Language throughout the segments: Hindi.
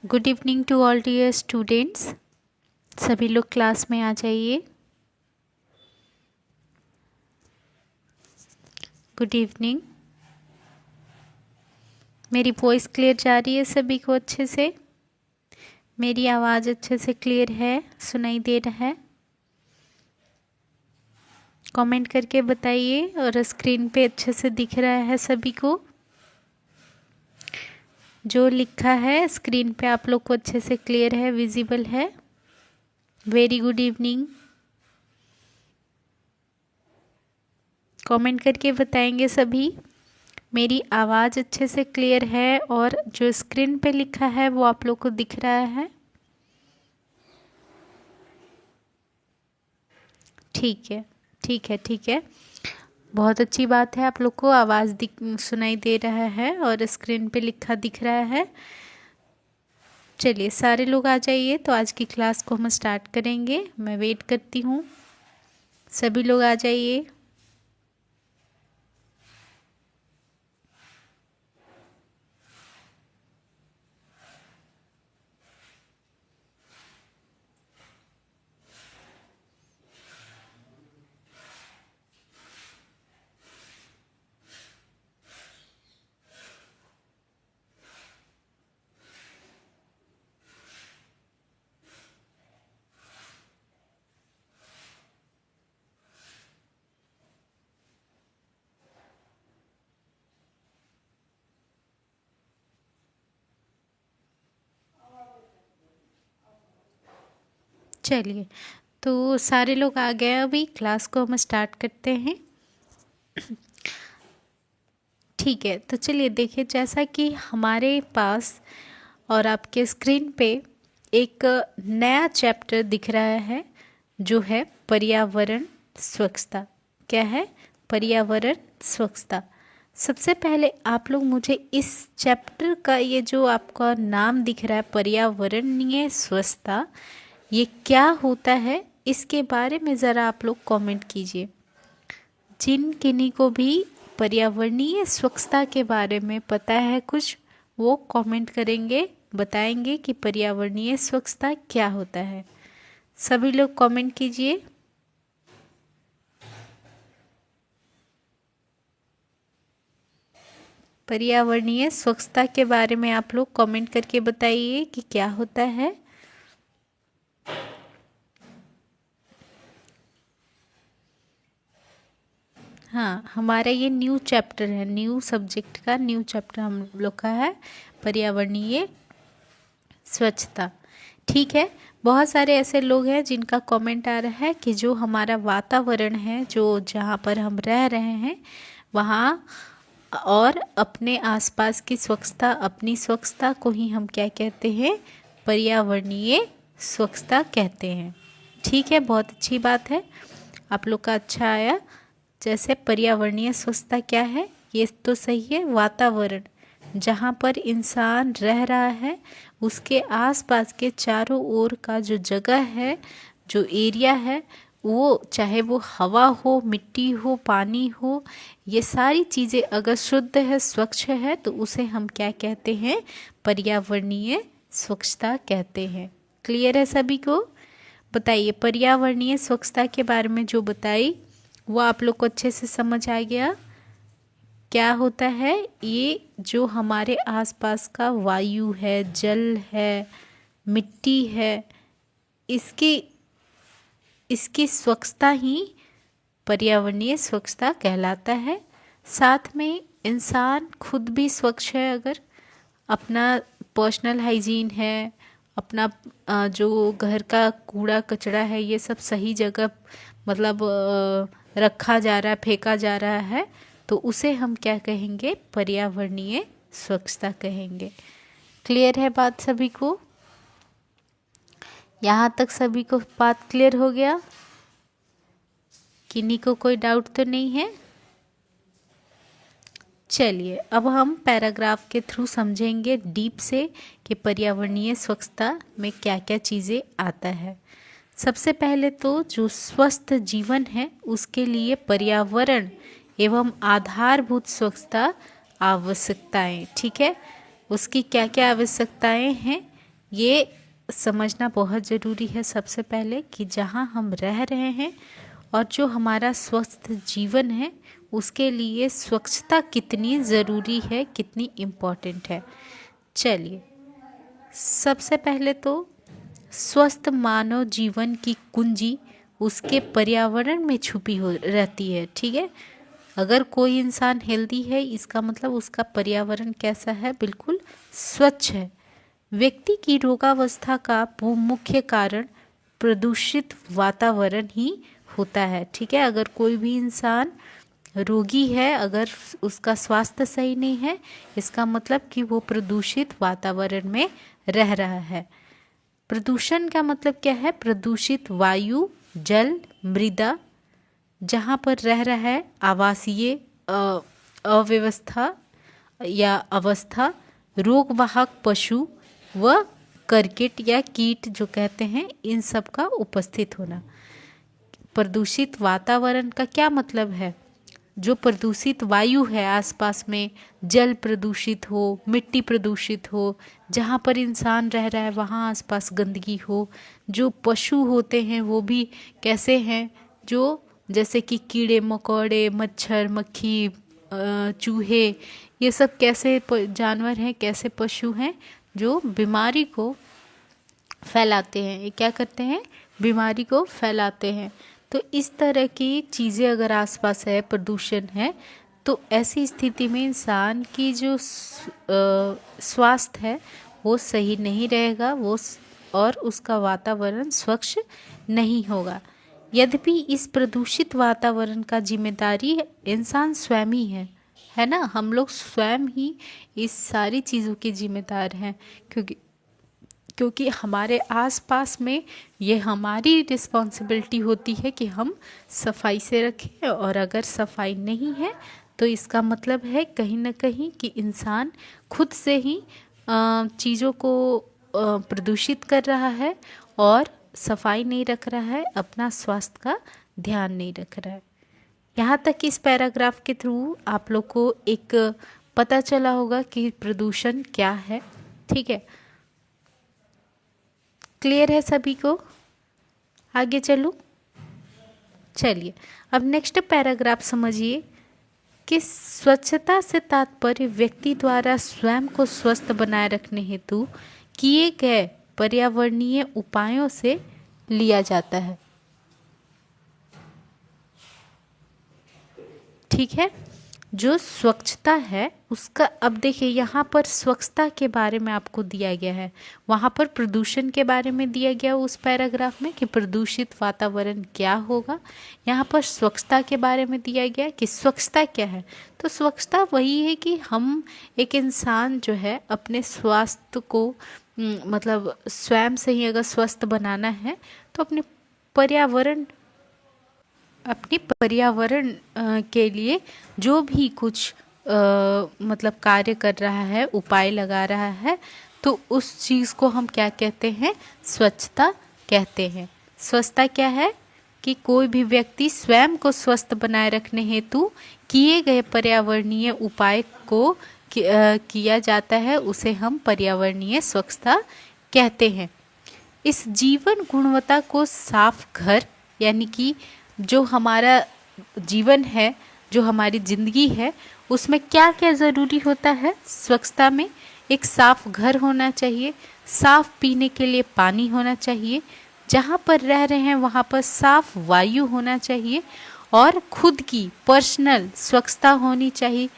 Good evening to all dear students. सभी लोग क्लास में आ जाइए। Good evening. मेरी वॉइस क्लियर जा रही है सभी को अच्छे से? मेरी आवाज़ अच्छे से क्लियर है, सुनाई दे रहा है? कमेंट करके बताइए। और स्क्रीन पे अच्छे से दिख रहा है सभी को? जो लिखा है स्क्रीन पे आप लोग को अच्छे से क्लियर है, विजिबल है? Very good evening. कमेंट करके बताएंगे सभी। मेरी आवाज़ अच्छे से क्लियर है और जो स्क्रीन पे लिखा है वो आप लोग को दिख रहा है? ठीक है, ठीक है, ठीक है। बहुत अच्छी बात है, आप लोग को आवाज़ सुनाई दे रहा है और स्क्रीन पे लिखा दिख रहा है। चलिए सारे लोग आ जाइए, तो आज की क्लास को हम स्टार्ट करेंगे। मैं वेट करती हूँ, सभी लोग आ जाइए। चलिए, तो सारे लोग आ गए, अभी क्लास को हम स्टार्ट करते हैं। ठीक है, तो चलिए देखिए, जैसा कि हमारे पास और आपके स्क्रीन पे एक नया चैप्टर दिख रहा है, जो है पर्यावरण स्वच्छता। क्या है? पर्यावरण स्वच्छता। सबसे पहले आप लोग मुझे इस चैप्टर का ये जो आपका नाम दिख रहा है पर्यावरणीय स्वच्छता, ये क्या होता है इसके बारे में ज़रा आप लोग कमेंट कीजिए। जिन किन्हीं को भी पर्यावरणीय स्वच्छता के बारे में पता है कुछ, वो कमेंट करेंगे, बताएंगे कि पर्यावरणीय स्वच्छता क्या होता है। सभी लोग कमेंट कीजिए। पर्यावरणीय स्वच्छता के बारे में आप लोग कमेंट करके बताइए कि क्या होता है। हाँ, हमारा ये न्यू चैप्टर है, न्यू सब्जेक्ट का न्यू चैप्टर हम लोग का है पर्यावरणीय स्वच्छता। ठीक है, बहुत सारे ऐसे लोग हैं जिनका कमेंट आ रहा है कि जो हमारा वातावरण है, जो जहाँ पर हम रह रहे हैं वहाँ और अपने आसपास की स्वच्छता, अपनी स्वच्छता को ही हम क्या कहते हैं? पर्यावरणीय स्वच्छता कहते हैं। ठीक है, बहुत अच्छी बात है, आप लोग का अच्छा आया। जैसे पर्यावरणीय स्वच्छता क्या है, ये तो सही है। वातावरण, जहाँ पर इंसान रह रहा है उसके आसपास के चारों ओर का जो जगह है, जो एरिया है, वो चाहे वो हवा हो, मिट्टी हो, पानी हो, ये सारी चीज़ें अगर शुद्ध है, स्वच्छ है, तो उसे हम क्या कहते हैं? पर्यावरणीय स्वच्छता कहते हैं। क्लियर है सभी को? बताइए, पर्यावरणीय स्वच्छता के बारे में जो बताई वो आप लोग को अच्छे से समझ आ गया? क्या होता है? ये जो हमारे आसपास का वायु है, जल है, मिट्टी है, इसकी इसकी स्वच्छता ही पर्यावरणीय स्वच्छता कहलाता है। साथ में इंसान खुद भी स्वच्छ है, अगर अपना पर्सनल हाइजीन है, अपना जो घर का कूड़ा कचरा है, ये सब सही जगह मतलब रखा जा रहा है, फेंका जा रहा है, तो उसे हम क्या कहेंगे? पर्यावरणीय स्वच्छता कहेंगे। क्लियर है बात सभी को? यहाँ तक सभी को बात क्लियर हो गया? किन्हीं को कोई डाउट तो नहीं है? चलिए, अब हम पैराग्राफ के थ्रू समझेंगे डीप से कि पर्यावरणीय स्वच्छता में क्या क्या चीज़ें आता है। सबसे पहले तो जो स्वस्थ जीवन है उसके लिए पर्यावरण एवं आधारभूत स्वच्छता आवश्यकताएं। ठीक है, उसकी क्या क्या आवश्यकताएं हैं, ये समझना बहुत ज़रूरी है। सबसे पहले कि जहाँ हम रह रहे हैं और जो हमारा स्वस्थ जीवन है उसके लिए स्वच्छता कितनी ज़रूरी है, कितनी इम्पोर्टेंट है। चलिए, सबसे पहले तो स्वस्थ मानव जीवन की कुंजी उसके पर्यावरण में छुपी हो रहती है। ठीक है, अगर कोई इंसान हेल्दी है इसका मतलब उसका पर्यावरण कैसा है, बिल्कुल स्वच्छ है। व्यक्ति की रोगावस्था का मुख्य कारण प्रदूषित वातावरण ही होता है। ठीक है, अगर कोई भी इंसान रोगी है, अगर उसका स्वास्थ्य सही नहीं है, इसका मतलब कि वो प्रदूषित वातावरण में रह रहा है। प्रदूषण का मतलब क्या है? प्रदूषित वायु, जल, मृदा, जहाँ पर रह रहा है, आवासीय अव्यवस्था या अवस्था, रोगवाहक पशु व करकिट या कीट जो कहते हैं, इन सब का उपस्थित होना। प्रदूषित वातावरण का क्या मतलब है? जो प्रदूषित वायु है आसपास में, जल प्रदूषित हो, मिट्टी प्रदूषित हो, जहाँ पर इंसान रह रहा है वहाँ आसपास गंदगी हो, जो पशु होते हैं वो भी कैसे हैं, जो जैसे कि कीड़े मकोड़े, मच्छर मक्खी, चूहे, ये सब कैसे जानवर हैं, कैसे पशु हैं जो बीमारी को फैलाते हैं। ये क्या करते हैं? बीमारी को फैलाते हैं। तो इस तरह की चीज़ें अगर आसपास है, प्रदूषण है, तो ऐसी स्थिति में इंसान की जो स्वास्थ्य है वो सही नहीं रहेगा, वो और उसका वातावरण स्वच्छ नहीं होगा। यद्यपि इस प्रदूषित वातावरण का जिम्मेदारी इंसान स्वयं ही है ना। हम लोग स्वयं ही इस सारी चीज़ों के जिम्मेदार हैं, क्योंकि हमारे आसपास में ये हमारी रिस्पॉन्सिबिलिटी होती है कि हम सफाई से रखें। और अगर सफाई नहीं है तो इसका मतलब है कहीं ना कहीं कि इंसान खुद से ही चीज़ों को प्रदूषित कर रहा है और सफाई नहीं रख रहा है, अपना स्वास्थ्य का ध्यान नहीं रख रहा है। यहाँ तक इस पैराग्राफ के थ्रू आप लोग को एक पता चला होगा कि प्रदूषण क्या है। ठीक है, क्लियर है सभी को? आगे चलूँ? चलिए, अब नेक्स्ट पैराग्राफ समझिए कि स्वच्छता से तात्पर्य व्यक्ति द्वारा स्वयं को स्वस्थ बनाए रखने हेतु किए गए पर्यावरणीय उपायों से लिया जाता है। ठीक है, जो स्वच्छता है उसका, अब देखिए यहाँ पर स्वच्छता के बारे में आपको दिया गया है, वहाँ पर प्रदूषण के बारे में दिया गया उस पैराग्राफ में कि प्रदूषित वातावरण क्या होगा। यहाँ पर स्वच्छता के बारे में दिया गया कि स्वच्छता क्या है। तो स्वच्छता वही है कि हम एक इंसान जो है अपने स्वास्थ्य को मतलब स्वयं से ही अगर स्वस्थ बनाना है तो अपने पर्यावरण के लिए जो भी कुछ मतलब कार्य कर रहा है, उपाय लगा रहा है, तो उस चीज़ को हम क्या कहते हैं? स्वच्छता कहते हैं। स्वच्छता क्या है? कि कोई भी व्यक्ति स्वयं को स्वस्थ बनाए रखने हेतु किए गए पर्यावरणीय उपाय को किया जाता है, उसे हम पर्यावरणीय स्वच्छता कहते हैं। इस जीवन गुणवत्ता को साफ घर, यानी कि जो हमारा जीवन है, जो हमारी ज़िंदगी है, उसमें क्या क्या ज़रूरी होता है? स्वच्छता में एक साफ घर होना चाहिए, साफ पीने के लिए पानी होना चाहिए, जहाँ पर रह रहे हैं वहाँ पर साफ वायु होना चाहिए, और खुद की पर्सनल स्वच्छता होनी चाहिए,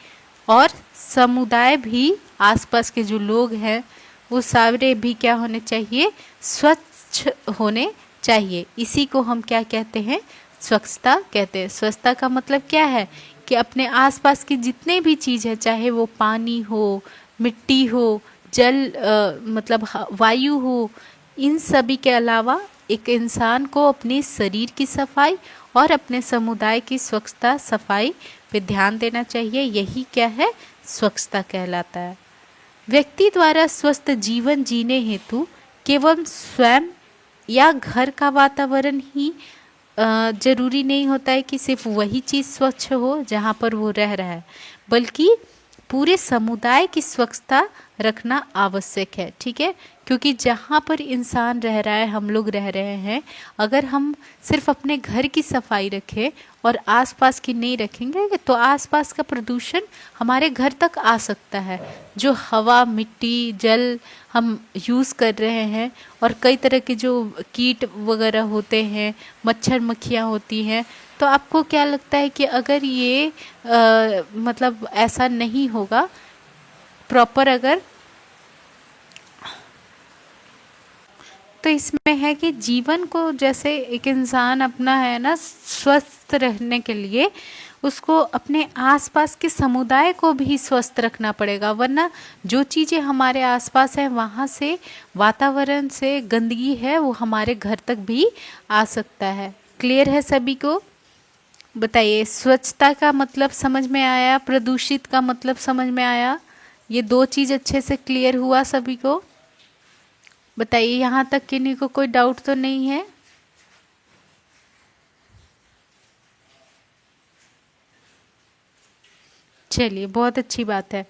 और समुदाय भी, आसपास के जो लोग हैं वो सारे भी क्या होने चाहिए? स्वच्छ होने चाहिए। इसी को हम क्या कहते हैं? स्वच्छता कहते हैं। स्वच्छता का मतलब क्या है? कि अपने आसपास की जितने भी चीज़ है, चाहे वो पानी हो, मिट्टी हो, जल मतलब वायु हो, इन सभी के अलावा एक इंसान को अपने शरीर की सफाई और अपने समुदाय की स्वच्छता सफाई पे ध्यान देना चाहिए। यही क्या है? स्वच्छता कहलाता है। व्यक्ति द्वारा स्वस्थ जीवन जीने हेतु केवल स्वयं या घर का वातावरण ही जरूरी नहीं होता है कि सिर्फ वही चीज़ स्वच्छ हो जहाँ पर वो रह रहा है, बल्कि पूरे समुदाय की स्वच्छता रखना आवश्यक है। ठीक है, क्योंकि जहाँ पर इंसान रह रहा है, हम लोग रह रहे हैं, अगर हम सिर्फ अपने घर की सफाई रखें और आसपास की नहीं रखेंगे तो आसपास का प्रदूषण हमारे घर तक आ सकता है। जो हवा, मिट्टी, जल हम यूज़ कर रहे हैं और कई तरह के जो कीट वगैरह होते हैं, मच्छर मक्खियाँ होती हैं, तो आपको क्या लगता है कि अगर ये मतलब ऐसा नहीं होगा प्रॉपर, अगर तो इसमें है कि जीवन को, जैसे एक इंसान अपना है ना स्वस्थ रहने के लिए उसको अपने आसपास के समुदाय को भी स्वस्थ रखना पड़ेगा, वरना जो चीज़ें हमारे आसपास है वहाँ से, वातावरण से गंदगी है वो हमारे घर तक भी आ सकता है। क्लियर है सभी को? बताइए, स्वच्छता का मतलब समझ में आया, प्रदूषित का मतलब समझ में आया? ये दो चीज़ अच्छे से क्लियर हुआ सभी को? बताइए, यहाँ तक किन्हीं को कोई डाउट तो नहीं है? चलिए, बहुत अच्छी बात है।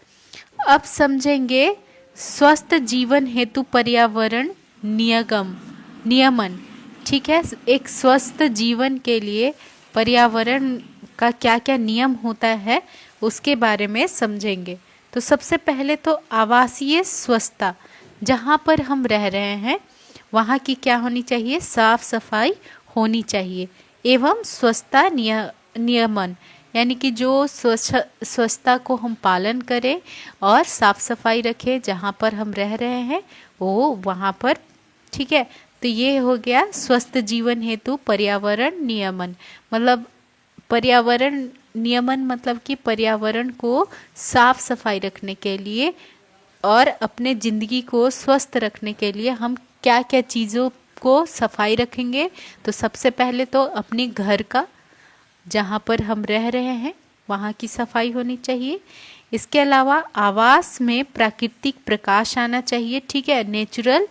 अब समझेंगे स्वस्थ जीवन हेतु पर्यावरण नियमन। ठीक है, एक स्वस्थ जीवन के लिए पर्यावरण का क्या क्या नियम होता है उसके बारे में समझेंगे। तो सबसे पहले तो आवासीय स्वच्छता, जहाँ पर हम रह रहे हैं वहाँ की क्या होनी चाहिए? साफ सफाई होनी चाहिए, एवं स्वच्छता नियमन, यानी कि जो स्वच्छता को हम पालन करें और साफ सफाई रखें जहाँ पर हम रह रहे हैं वो वहाँ पर। ठीक है, तो ये हो गया स्वस्थ जीवन हेतु पर्यावरण नियमन। मतलब पर्यावरण नियमन मतलब कि पर्यावरण को साफ सफाई रखने के लिए और अपने ज़िंदगी को स्वस्थ रखने के लिए हम क्या क्या चीज़ों को सफाई रखेंगे। तो सबसे पहले तो अपने घर का, जहाँ पर हम रह रहे हैं वहाँ की सफाई होनी चाहिए। इसके अलावा आवास में प्राकृतिक प्रकाश आना चाहिए। ठीक है, नेचुरल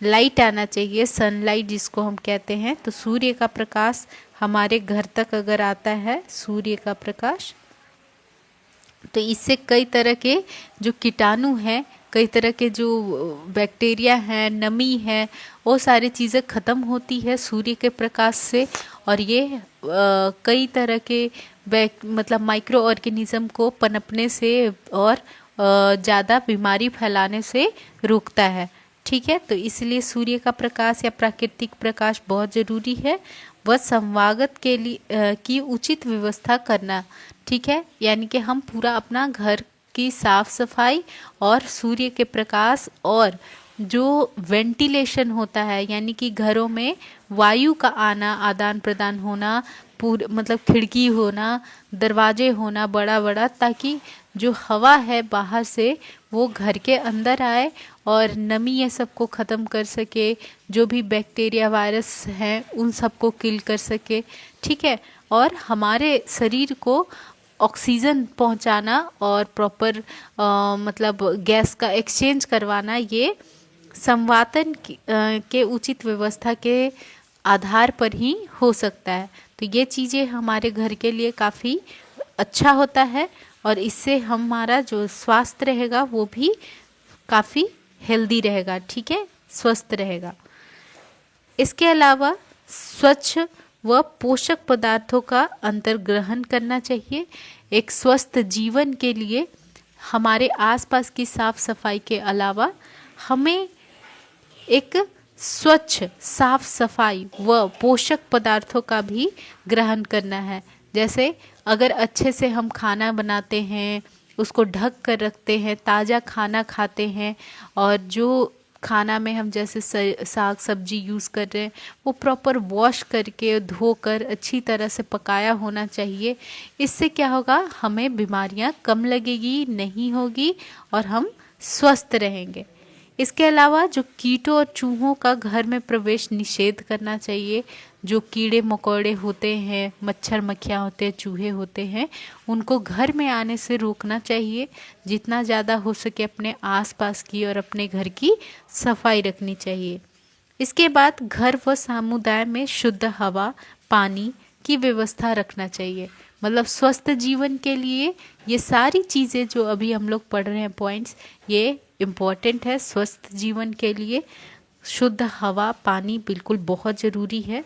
लाइट आना चाहिए, सनलाइट जिसको हम कहते हैं। तो सूर्य का प्रकाश हमारे घर तक अगर आता है, सूर्य का प्रकाश, तो इससे कई तरह के जो कीटाणु हैं, कई तरह के जो बैक्टीरिया हैं, नमी है, वो सारी चीज़ें ख़त्म होती है सूर्य के प्रकाश से। और ये कई तरह के मतलब माइक्रो ऑर्गेनिज्म को पनपने से और ज़्यादा बीमारी फैलाने से रोकता है। ठीक है, तो इसलिए सूर्य का प्रकाश या प्राकृतिक प्रकाश बहुत ज़रूरी है। वह संवागत के लिए की उचित व्यवस्था करना। ठीक है, यानी कि हम पूरा अपना घर की साफ सफाई और सूर्य के प्रकाश और जो वेंटिलेशन होता है, यानी कि घरों में वायु का आना, आदान प्रदान होना, पूरे मतलब खिड़की होना, दरवाजे होना बड़ा बड़ा, ताकि जो हवा है बाहर से वो घर के अंदर आए और नमी ये सबको ख़त्म कर सके, जो भी बैक्टीरिया वायरस हैं उन सबको किल कर सके। ठीक है, और हमारे शरीर को ऑक्सीजन पहुंचाना और प्रॉपर मतलब गैस का एक्सचेंज करवाना, ये संवातन के उचित व्यवस्था के आधार पर ही हो सकता है। तो ये चीज़ें हमारे घर के लिए काफ़ी अच्छा होता है और इससे हमारा जो स्वास्थ्य रहेगा वो भी काफ़ी हेल्दी रहेगा। ठीक है, स्वस्थ रहेगा। इसके अलावा स्वच्छ व पोषक पदार्थों का अंतर्ग्रहण करना चाहिए। एक स्वस्थ जीवन के लिए हमारे आसपास की साफ सफाई के अलावा हमें एक स्वच्छ, साफ सफाई व पोषक पदार्थों का भी ग्रहण करना है। जैसे अगर अच्छे से हम खाना बनाते हैं, उसको ढक कर रखते हैं, ताज़ा खाना खाते हैं, और जो खाना में हम जैसे साग सब्जी यूज़ कर रहे हैं वो प्रॉपर वॉश करके धोकर अच्छी तरह से पकाया होना चाहिए। इससे क्या होगा, हमें बीमारियां कम लगेगी, नहीं होगी और हम स्वस्थ रहेंगे। इसके अलावा जो कीटों और चूहों का घर में प्रवेश निषेध करना चाहिए। जो कीड़े मकोड़े होते हैं, मच्छर मक्खियाँ होते हैं, चूहे होते हैं, उनको घर में आने से रोकना चाहिए। जितना ज़्यादा हो सके अपने आसपास की और अपने घर की सफाई रखनी चाहिए। इसके बाद घर व समुदाय में शुद्ध हवा, पानी की व्यवस्था रखना चाहिए। मतलब स्वस्थ जीवन के लिए ये सारी चीज़ें जो अभी हम लोग पढ़ रहे हैं पॉइंट्स, ये इम्पॉर्टेंट है स्वस्थ जीवन के लिए। शुद्ध हवा, पानी बिल्कुल बहुत ज़रूरी है।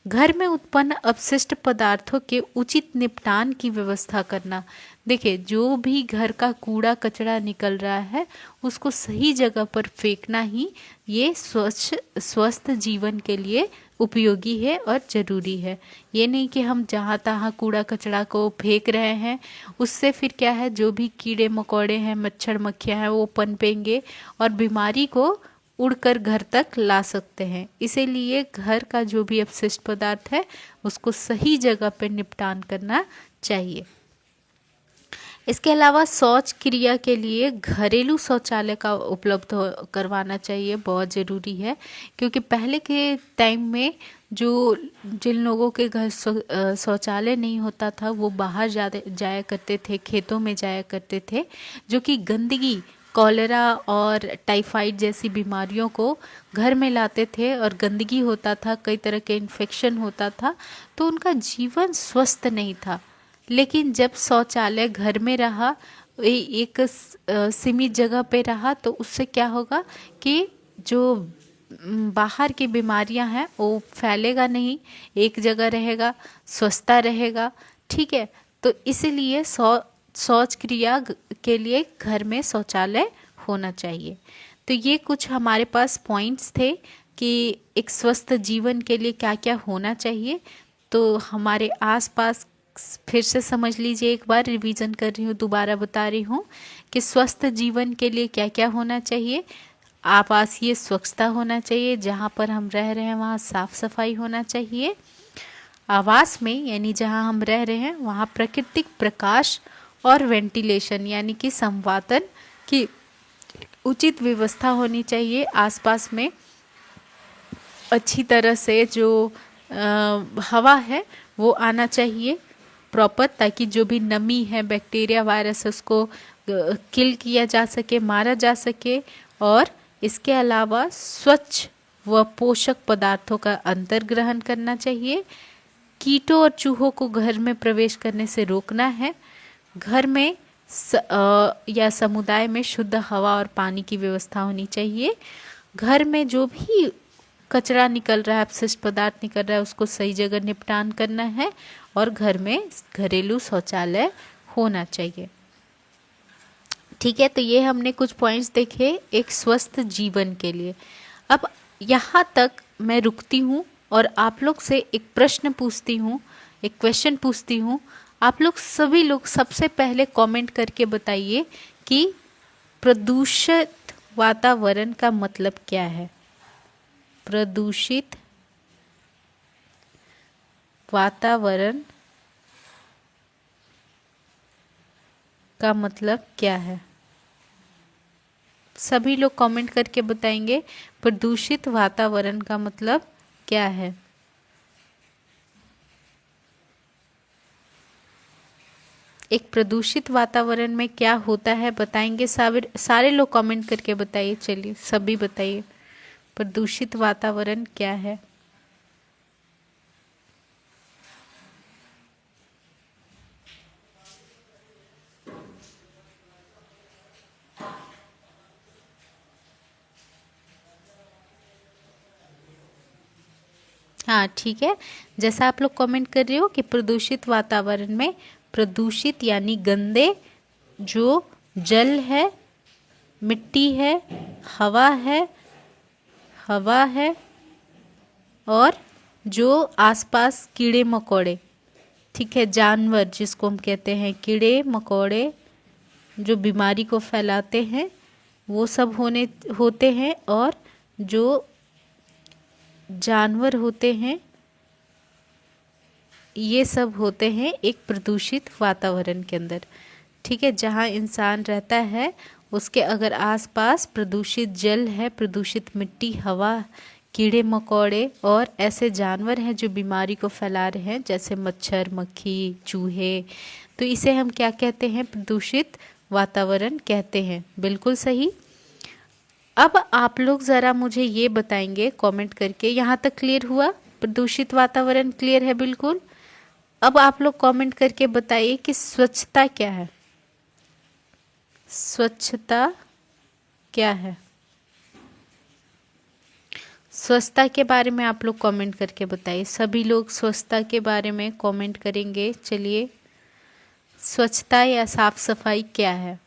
घर में उत्पन्न अपशिष्ट पदार्थों के उचित निपटान की व्यवस्था करना। देखिए, जो भी घर का कूड़ा कचरा निकल रहा है उसको सही जगह पर फेंकना ही ये स्वस्थ जीवन के लिए उपयोगी है और ज़रूरी है। ये नहीं कि हम जहाँ तहाँ कूड़ा कचरा को फेंक रहे हैं, उससे फिर क्या है, जो भी कीड़े मकोड़े हैं, मच्छर मक्खियाँ हैं, वो पनपेंगे और बीमारी को उड़कर घर तक ला सकते हैं। इसीलिए घर का जो भी अपशिष्ट पदार्थ है उसको सही जगह पर निपटान करना चाहिए। इसके अलावा शौच क्रिया के लिए घरेलू शौचालय का उपलब्ध करवाना चाहिए, बहुत ज़रूरी है। क्योंकि पहले के टाइम में जिन लोगों के घर शौचालय नहीं होता था वो बाहर जाया करते थे, खेतों में जाया करते थे, जो कि गंदगी, कॉलेरा और टाइफाइड जैसी बीमारियों को घर में लाते थे और गंदगी होता था, कई तरह के इन्फेक्शन होता था, तो उनका जीवन स्वस्थ नहीं था। लेकिन जब शौचालय घर में रहा, एक सीमित जगह पे रहा, तो उससे क्या होगा कि जो बाहर की बीमारियां हैं वो फैलेगा नहीं, एक जगह रहेगा, स्वस्थता रहेगा। ठीक है, तो इसीलिए शौच क्रिया के लिए घर में शौचालय होना चाहिए। तो ये कुछ हमारे पास पॉइंट्स थे कि एक स्वस्थ जीवन के लिए क्या क्या होना चाहिए। तो हमारे आसपास फिर से समझ लीजिए, एक बार रिवीजन कर रही हूँ, दोबारा बता रही हूँ कि स्वस्थ जीवन के लिए क्या क्या होना चाहिए। आवासीय स्वच्छता होना चाहिए, जहाँ पर हम रह रहे हैं वहाँ साफ सफाई होना चाहिए। आवास में यानी जहाँ हम रह रहे हैं वहाँ प्राकृतिक प्रकाश और वेंटिलेशन यानी कि संवातन की उचित व्यवस्था होनी चाहिए। आसपास में अच्छी तरह से जो हवा है वो आना चाहिए प्रॉपर, ताकि जो भी नमी है, बैक्टीरिया, वायरस, उसको किल किया जा सके, मारा जा सके। और इसके अलावा स्वच्छ व पोषक पदार्थों का अंतर्ग्रहण करना चाहिए। कीटों और चूहों को घर में प्रवेश करने से रोकना है। घर में या समुदाय में शुद्ध हवा और पानी की व्यवस्था होनी चाहिए। घर में जो भी कचरा निकल रहा है, अपशिष्ट पदार्थ निकल रहा है, उसको सही जगह निपटान करना है और घर में घरेलू शौचालय होना चाहिए। ठीक है, तो ये हमने कुछ पॉइंट्स देखे एक स्वस्थ जीवन के लिए। अब यहाँ तक मैं रुकती हूँ और आप लोग से एक प्रश्न पूछती हूँ, एक क्वेश्चन पूछती हूँ। आप लोग सभी लोग सबसे पहले कमेंट करके बताइए कि प्रदूषित वातावरण का मतलब क्या है। प्रदूषित वातावरण का मतलब क्या है? सभी लोग कमेंट करके बताएंगे प्रदूषित वातावरण का मतलब क्या है। एक प्रदूषित वातावरण में क्या होता है बताएंगे? सारे लोग कमेंट करके बताइए। चलिए सभी बताइए प्रदूषित वातावरण क्या है। हाँ ठीक है, जैसा आप लोग कमेंट कर रहे हो कि प्रदूषित वातावरण में प्रदूषित यानी गंदे जो जल है, मिट्टी है, हवा है और जो आसपास कीड़े मकोड़े, ठीक है, जानवर जिसको हम कहते हैं कीड़े मकोड़े जो बीमारी को फैलाते हैं वो सब होते हैं। और जो जानवर होते हैं ये सब होते हैं एक प्रदूषित वातावरण के अंदर। ठीक है, जहाँ इंसान रहता है उसके अगर आसपास प्रदूषित जल है, प्रदूषित मिट्टी, हवा, कीड़े मकोड़े और ऐसे जानवर हैं जो बीमारी को फैला रहे हैं, जैसे मच्छर, मक्खी, चूहे, तो इसे हम क्या कहते हैं? प्रदूषित वातावरण कहते हैं। बिल्कुल सही। अब आप लोग ज़रा मुझे ये बताएंगे कमेंट करके, यहाँ तक क्लियर हुआ? प्रदूषित वातावरण क्लियर है बिल्कुल। अब आप लोग कमेंट करके बताइए कि स्वच्छता क्या है। स्वच्छता क्या है? स्वच्छता के बारे में आप लोग कमेंट करके बताइए। सभी लोग स्वच्छता के बारे में कमेंट करेंगे। चलिए, स्वच्छता या साफ सफाई क्या है?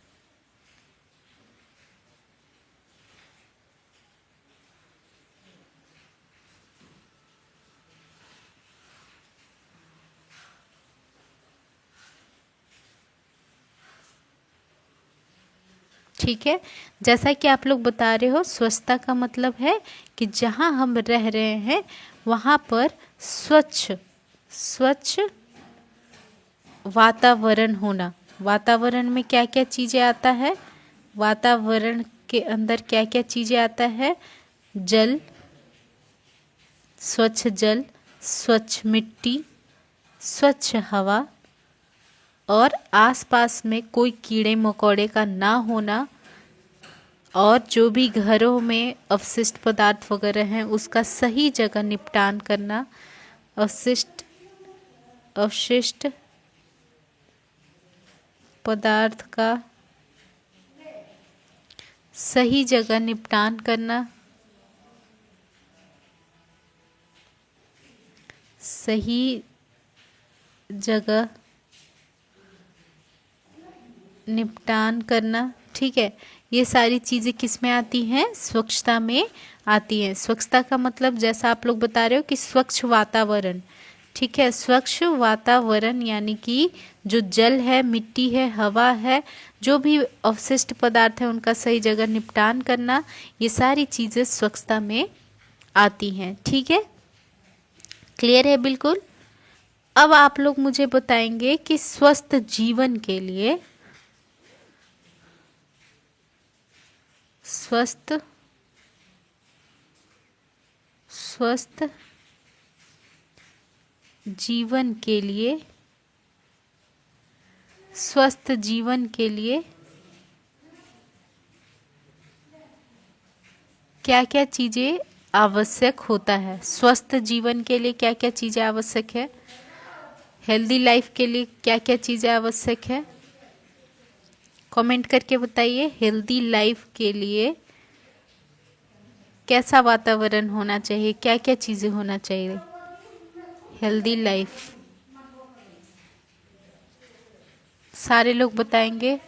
ठीक है, जैसा कि आप लोग बता रहे हो, स्वच्छता का मतलब है कि जहाँ हम रह रहे हैं वहाँ पर स्वच्छ वातावरण होना। वातावरण में क्या क्या चीज़ें आता है? वातावरण के अंदर क्या क्या चीज़ें आता है? जल, स्वच्छ मिट्टी, स्वच्छ हवा, और आसपास में कोई कीड़े मकोड़े का ना होना, और जो भी घरों में अवशिष्ट पदार्थ वगैरह हैं उसका सही जगह निपटान करना। अवशिष्ट पदार्थ का सही जगह निपटान करना, सही जगह निपटान करना। ठीक है, ये सारी चीज़ें किस में आती हैं? स्वच्छता में आती हैं। स्वच्छता का मतलब जैसा आप लोग बता रहे हो कि स्वच्छ वातावरण। ठीक है, स्वच्छ वातावरण यानी कि जो जल है, मिट्टी है, हवा है, जो भी अवशिष्ट पदार्थ है उनका सही जगह निपटान करना, ये सारी चीज़ें स्वच्छता में आती हैं। ठीक है, क्लियर है बिल्कुल? अब आप लोग मुझे बताएंगे कि स्वस्थ जीवन के लिए स्वस्थ जीवन के लिए स्वस्थ जीवन के लिए क्या क्या चीज़ें आवश्यक होता है? स्वस्थ जीवन के लिए क्या क्या चीज़ें आवश्यक है? हेल्दी लाइफ के लिए क्या क्या चीज़ें आवश्यक है? कमेंट करके बताइए। हेल्दी लाइफ के लिए कैसा वातावरण होना चाहिए? क्या क्या चीज़ें होना चाहिए? हेल्दी लाइफ सारे लोग बताएंगे।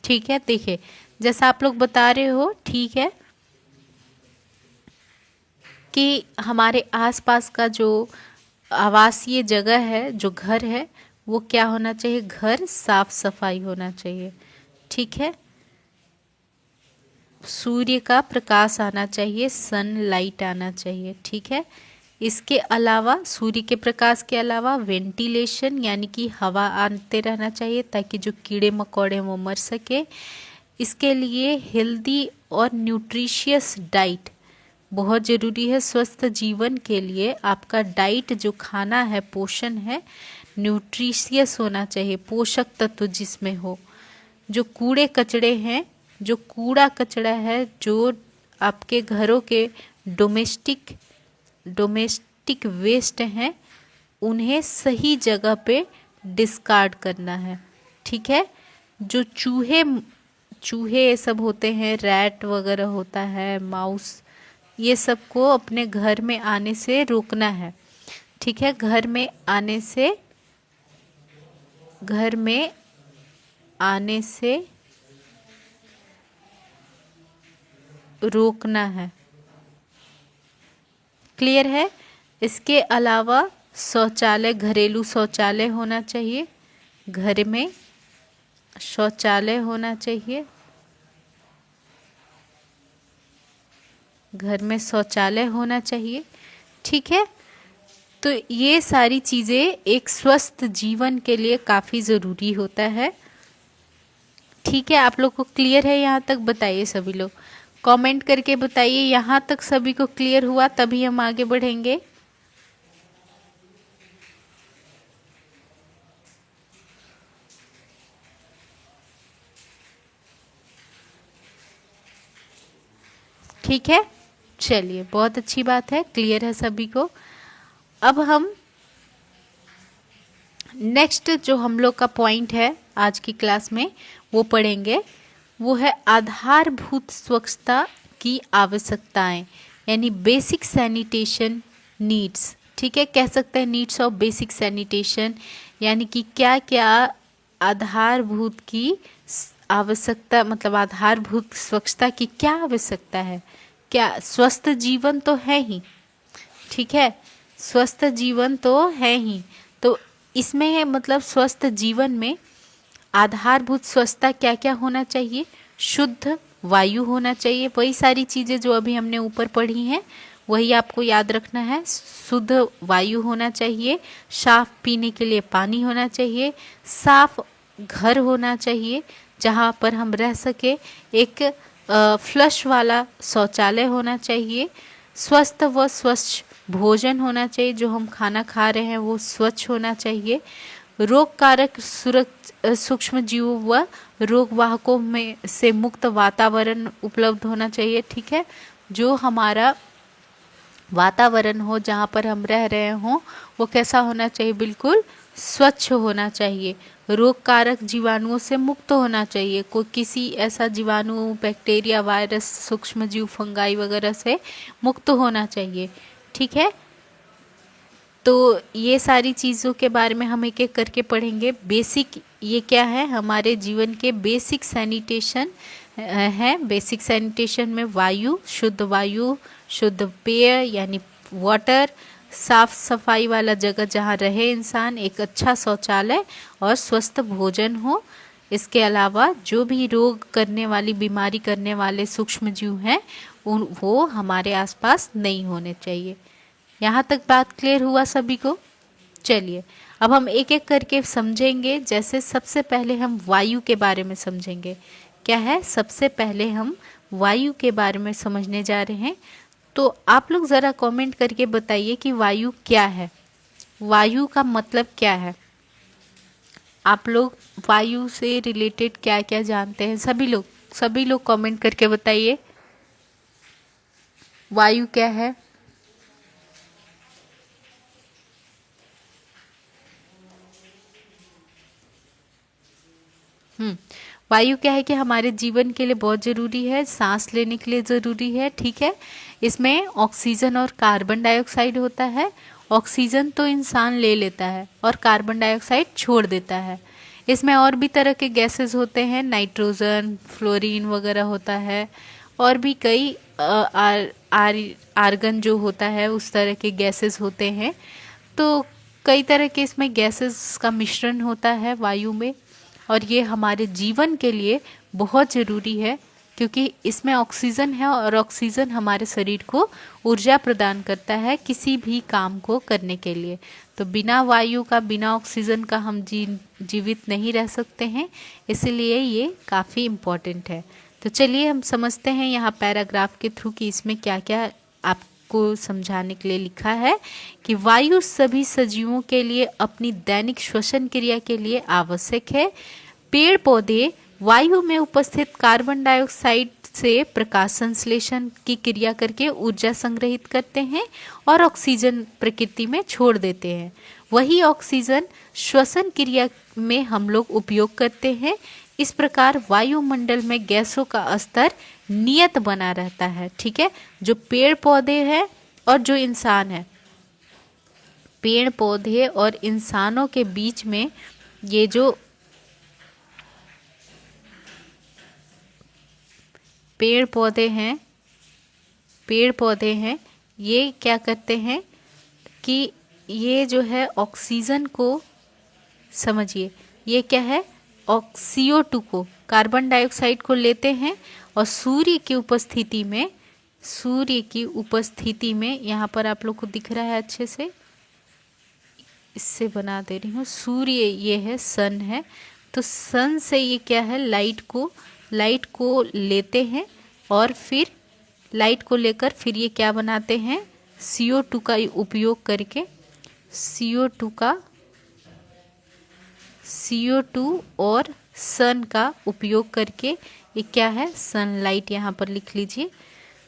ठीक है, देखिए जैसा आप लोग बता रहे हो, ठीक है, कि हमारे आसपास का जो आवासीय जगह है, जो घर है, वो क्या होना चाहिए? घर साफ सफाई होना चाहिए। ठीक है, सूर्य का प्रकाश आना चाहिए, सनलाइट आना चाहिए। ठीक है, इसके अलावा सूर्य के प्रकाश के अलावा वेंटिलेशन यानी कि हवा आते रहना चाहिए ताकि जो कीड़े मकोड़े वो मर सके। इसके लिए हेल्दी और न्यूट्रिशियस डाइट बहुत ज़रूरी है। स्वस्थ जीवन के लिए आपका डाइट, जो खाना है, पोषण है, न्यूट्रिशियस होना चाहिए, पोषक तत्व जिसमें हो। जो कूड़े कचड़े हैं, जो कूड़ा कचड़ा है, जो आपके घरों के डोमेस्टिक वेस्ट हैं, उन्हें सही जगह पे डिस्कार्ड करना है। ठीक है, जो चूहे ये सब होते हैं, रैट वगैरह होता है, माउस, ये सब को अपने घर में आने से रोकना है। ठीक है, घर में आने से रोकना है। क्लियर है? इसके अलावा शौचालय, घरेलू शौचालय होना चाहिए। घर में शौचालय होना चाहिए। घर में शौचालय होना चाहिए। ठीक है, तो ये सारी चीज़ें एक स्वस्थ जीवन के लिए काफ़ी ज़रूरी होता है। ठीक है, आप लोग को क्लियर है यहाँ तक? बताइए सभी लोग, कमेंट करके बताइए। यहाँ तक सभी को क्लियर हुआ तभी हम आगे बढ़ेंगे। ठीक है, चलिए बहुत अच्छी बात है, क्लियर है सभी को। अब हम नेक्स्ट जो हम लोग का पॉइंट है आज की क्लास में वो पढ़ेंगे, वो है आधारभूत स्वच्छता की आवश्यकताएं, यानी बेसिक सैनिटेशन नीड्स। ठीक है, कह सकते हैं नीड्स ऑफ बेसिक सैनिटेशन, यानी कि क्या क्या आधारभूत की आवश्यकता, मतलब आधारभूत स्वच्छता की क्या आवश्यकता है। क्या स्वस्थ जीवन तो है ही, ठीक है, स्वस्थ जीवन तो है ही, तो इसमें है मतलब स्वस्थ जीवन में आधारभूत स्वच्छता क्या क्या होना चाहिए। शुद्ध वायु होना चाहिए, वही सारी चीज़ें जो अभी हमने ऊपर पढ़ी हैं वही आपको याद रखना है। शुद्ध वायु होना चाहिए, साफ पीने के लिए पानी होना चाहिए, साफ घर होना चाहिए जहाँ पर हम रह सके, एक फ्लश वाला शौचालय होना चाहिए, स्वस्थ व स्वच्छ भोजन होना चाहिए, जो हम खाना खा रहे हैं वो स्वच्छ होना चाहिए, रोग कारक सूक्ष्म जीव व रोग वाहकों में से मुक्त वातावरण उपलब्ध होना चाहिए। ठीक है, जो हमारा वातावरण हो जहाँ पर हम रह रहे हों वो कैसा होना चाहिए, बिल्कुल स्वच्छ होना चाहिए, रोग कारक जीवाणुओं से मुक्त होना चाहिए, कोई किसी ऐसा जीवाणु, बैक्टीरिया, वायरस, सूक्ष्म जीव, फंगाई वगैरह से मुक्त होना चाहिए। ठीक है, तो ये सारी चीज़ों के बारे में हम एक एक करके पढ़ेंगे। बेसिक ये क्या है, हमारे जीवन के बेसिक सैनिटेशन है। बेसिक सैनिटेशन में वायु, शुद्ध पेय यानी वाटर, साफ सफाई वाला जगह जहाँ रहे इंसान, एक अच्छा शौचालय और स्वस्थ भोजन हो। इसके अलावा जो भी रोग करने वाली, बीमारी करने वाले सूक्ष्म जीव हैं वो हमारे आसपास नहीं होने चाहिए। यहाँ तक बात क्लियर हुआ सभी को। चलिए अब हम एक एक करके समझेंगे। जैसे सबसे पहले हम वायु के बारे में समझेंगे। क्या है, सबसे पहले हम वायु के बारे में समझने जा रहे हैं। तो आप लोग ज़रा कमेंट करके बताइए कि वायु क्या है, वायु का मतलब क्या है। आप लोग वायु से रिलेटेड क्या क्या जानते हैं, सभी लोग कमेंट करके बताइए वायु क्या है। वायु क्या है कि हमारे जीवन के लिए बहुत ज़रूरी है, सांस लेने के लिए ज़रूरी है। ठीक है, इसमें ऑक्सीजन और कार्बन डाइऑक्साइड होता है। ऑक्सीजन तो इंसान ले लेता है और कार्बन डाइऑक्साइड छोड़ देता है। इसमें और भी तरह के गैसेस होते हैं, नाइट्रोजन, फ्लोरीन वगैरह होता है, और भी कई आर्गन जो होता है उस तरह के गैसेस होते हैं। तो कई तरह के इसमें गैसेस का मिश्रण होता है वायु में, और ये हमारे जीवन के लिए बहुत ज़रूरी है क्योंकि इसमें ऑक्सीजन है और ऑक्सीजन हमारे शरीर को ऊर्जा प्रदान करता है किसी भी काम को करने के लिए। तो बिना वायु का, बिना ऑक्सीजन का हम जीवित नहीं रह सकते हैं, इसलिए ये काफ़ी इम्पोर्टेंट है। तो चलिए हम समझते हैं यहाँ पैराग्राफ के थ्रू कि इसमें क्या क्या आपको समझाने के लिए लिखा है कि वायु सभी सजीवों के लिए अपनी दैनिक श्वसन क्रिया के लिए आवश्यक है। पेड़ पौधे वायु में उपस्थित कार्बन डाइऑक्साइड से प्रकाश संश्लेषण की क्रिया करके ऊर्जा संग्रहित करते हैं और ऑक्सीजन प्रकृति में छोड़ देते हैं। वही ऑक्सीजन श्वसन क्रिया में हम लोग उपयोग करते हैं। इस प्रकार वायुमंडल में गैसों का स्तर नियत बना रहता है। ठीक है, जो पेड़ पौधे हैं और जो इंसान है, पेड़ पौधे और इंसानों के बीच में ये जो पेड़ पौधे हैं ये क्या करते हैं कि ये जो है ऑक्सीजन को, समझिए ये क्या है, CO2 को, कार्बन डाइऑक्साइड को लेते हैं और सूर्य की उपस्थिति में यहाँ पर आप लोग को दिख रहा है अच्छे से, इससे बना दे रही हूँ, सूर्य ये है, सन है, तो सन से ये क्या है, लाइट को लेते हैं और फिर लाइट को लेकर फिर ये क्या बनाते हैं, CO2 का उपयोग करके, CO2 और सन का उपयोग करके ये क्या है, सनलाइट यहाँ पर लिख लीजिए।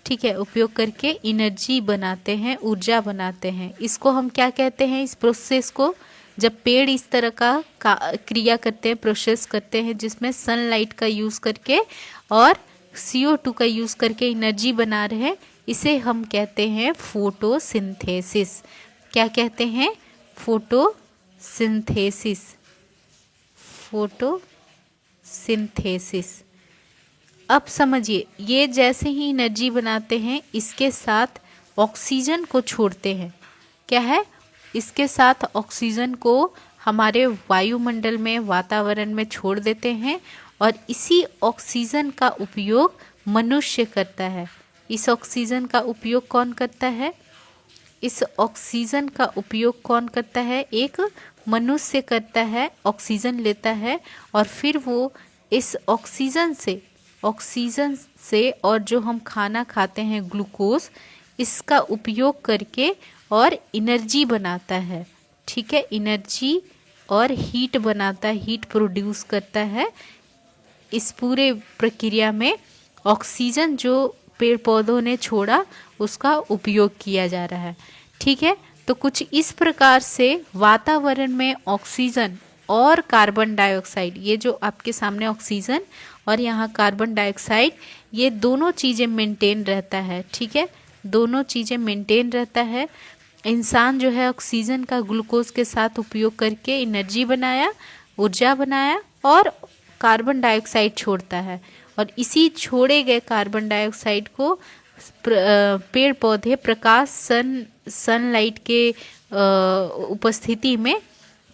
ठीक है, उपयोग करके एनर्जी बनाते हैं, ऊर्जा बनाते हैं। इसको हम क्या कहते हैं, इस प्रोसेस को, जब पेड़ इस तरह का क्रिया करते हैं, प्रोसेस करते हैं जिसमें सनलाइट का यूज़ करके और CO2 का यूज़ करके एनर्जी बना रहे हैं, इसे हम कहते हैं फोटोसिंथेसिस। क्या कहते हैं? फोटोसिंथेसिस। फोटोसिंथेसिस। अब समझिए, ये जैसे ही एनर्जी बनाते हैं इसके साथ ऑक्सीजन को छोड़ते हैं। क्या है? इसके साथ ऑक्सीजन को हमारे वायुमंडल में, वातावरण में छोड़ देते हैं और इसी ऑक्सीजन का उपयोग मनुष्य करता है। इस ऑक्सीजन का उपयोग कौन करता है? इस ऑक्सीजन का उपयोग कौन करता है? एक मनुष्य करता है, ऑक्सीजन लेता है और फिर वो इस ऑक्सीजन से और जो हम खाना खाते हैं ग्लूकोज, इसका उपयोग करके और एनर्जी बनाता है। ठीक है, एनर्जी और हीट बनाता है, हीट प्रोड्यूस करता है। इस पूरे प्रक्रिया में ऑक्सीजन जो पेड़ पौधों ने छोड़ा उसका उपयोग किया जा रहा है। ठीक है, तो कुछ इस प्रकार से वातावरण में ऑक्सीजन और कार्बन डाइऑक्साइड, ये जो आपके सामने ऑक्सीजन और यहाँ कार्बन डाइऑक्साइड, ये दोनों चीज़ें मेंटेन रहता है। ठीक है, दोनों चीज़ें मेंटेन रहता है। इंसान जो है ऑक्सीजन का ग्लूकोज के साथ उपयोग करके एनर्जी बनाया, ऊर्जा बनाया और कार्बन डाइऑक्साइड छोड़ता है और इसी छोड़े गए कार्बन डाइऑक्साइड को पेड़ पौधे प्रकाश सनलाइट के उपस्थिति में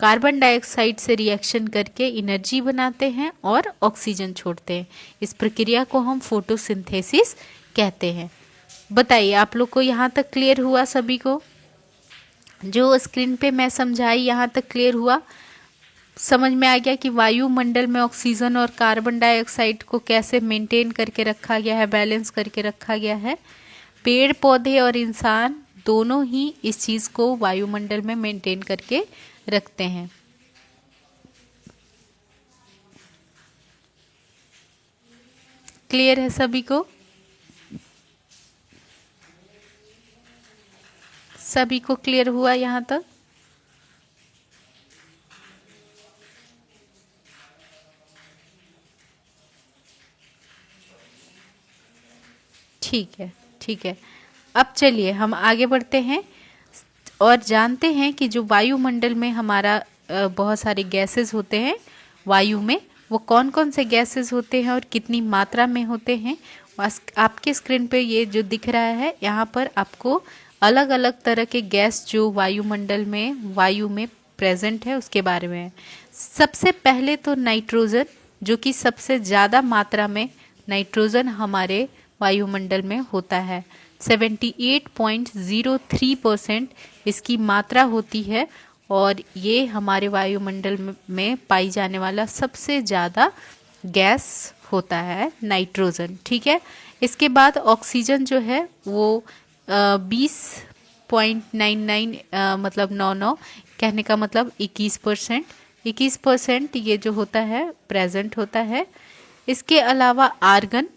कार्बन डाइऑक्साइड से रिएक्शन करके एनर्जी बनाते हैं और ऑक्सीजन छोड़ते हैं। इस प्रक्रिया को हम फोटोसिंथेसिस कहते हैं। बताइए, आप लोग को यहाँ तक क्लियर हुआ? सभी को जो स्क्रीन पे मैं समझाई यहाँ तक क्लियर हुआ? समझ में आ गया कि वायुमंडल में ऑक्सीजन और कार्बन डाइऑक्साइड को कैसे मेंटेन करके रखा गया है, बैलेंस करके रखा गया है। पेड़ पौधे और इंसान दोनों ही इस चीज़ को वायुमंडल में मेंटेन करके रखते हैं। क्लियर है सभी को? सभी को क्लियर हुआ यहाँ तक? ठीक है, ठीक है। अब चलिए हम आगे बढ़ते हैं और जानते हैं कि जो वायुमंडल में हमारा बहुत सारे गैसेस होते हैं वायु में, वो कौन कौन से गैसेस होते हैं और कितनी मात्रा में होते हैं। आपके स्क्रीन पे ये जो दिख रहा है, यहाँ पर आपको अलग अलग तरह के गैस जो वायुमंडल में, वायु में प्रेजेंट है उसके बारे में है। सबसे पहले तो नाइट्रोजन, जो कि सबसे ज़्यादा मात्रा में नाइट्रोजन हमारे वायुमंडल में होता है। 78.03% इसकी मात्रा होती है और ये हमारे वायुमंडल में पाई जाने वाला सबसे ज़्यादा गैस होता है नाइट्रोजन। ठीक है, इसके बाद ऑक्सीजन जो है वो 20.99 मतलब 99, कहने का मतलब 21% ये जो होता है प्रेजेंट होता है। इसके अलावा आर्गन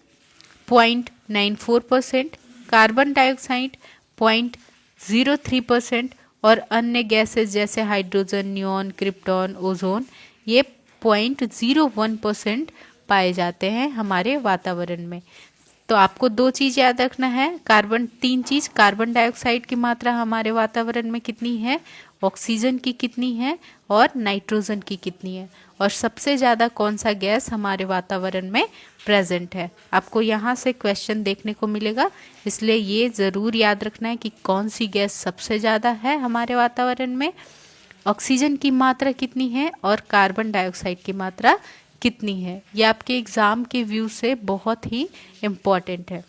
0.94%, कार्बन डाइऑक्साइड 0.03% और अन्य गैसेस जैसे हाइड्रोजन, नियॉन, क्रिप्टॉन, ओजोन, ये 0.01% पाए जाते हैं हमारे वातावरण में। तो आपको दो चीज़ याद रखना है, तीन चीज़, कार्बन डाइऑक्साइड की मात्रा हमारे वातावरण में कितनी है, ऑक्सीजन की कितनी है और नाइट्रोजन की कितनी है, और सबसे ज़्यादा कौन सा गैस हमारे वातावरण में प्रेजेंट है। आपको यहाँ से क्वेश्चन देखने को मिलेगा, इसलिए ये ज़रूर याद रखना है कि कौन सी गैस सबसे ज़्यादा है हमारे वातावरण में, ऑक्सीजन की मात्रा कितनी है और कार्बन डाइऑक्साइड की मात्रा कितनी है। ये आपके एग्ज़ाम के व्यू से बहुत ही इम्पॉर्टेंट है।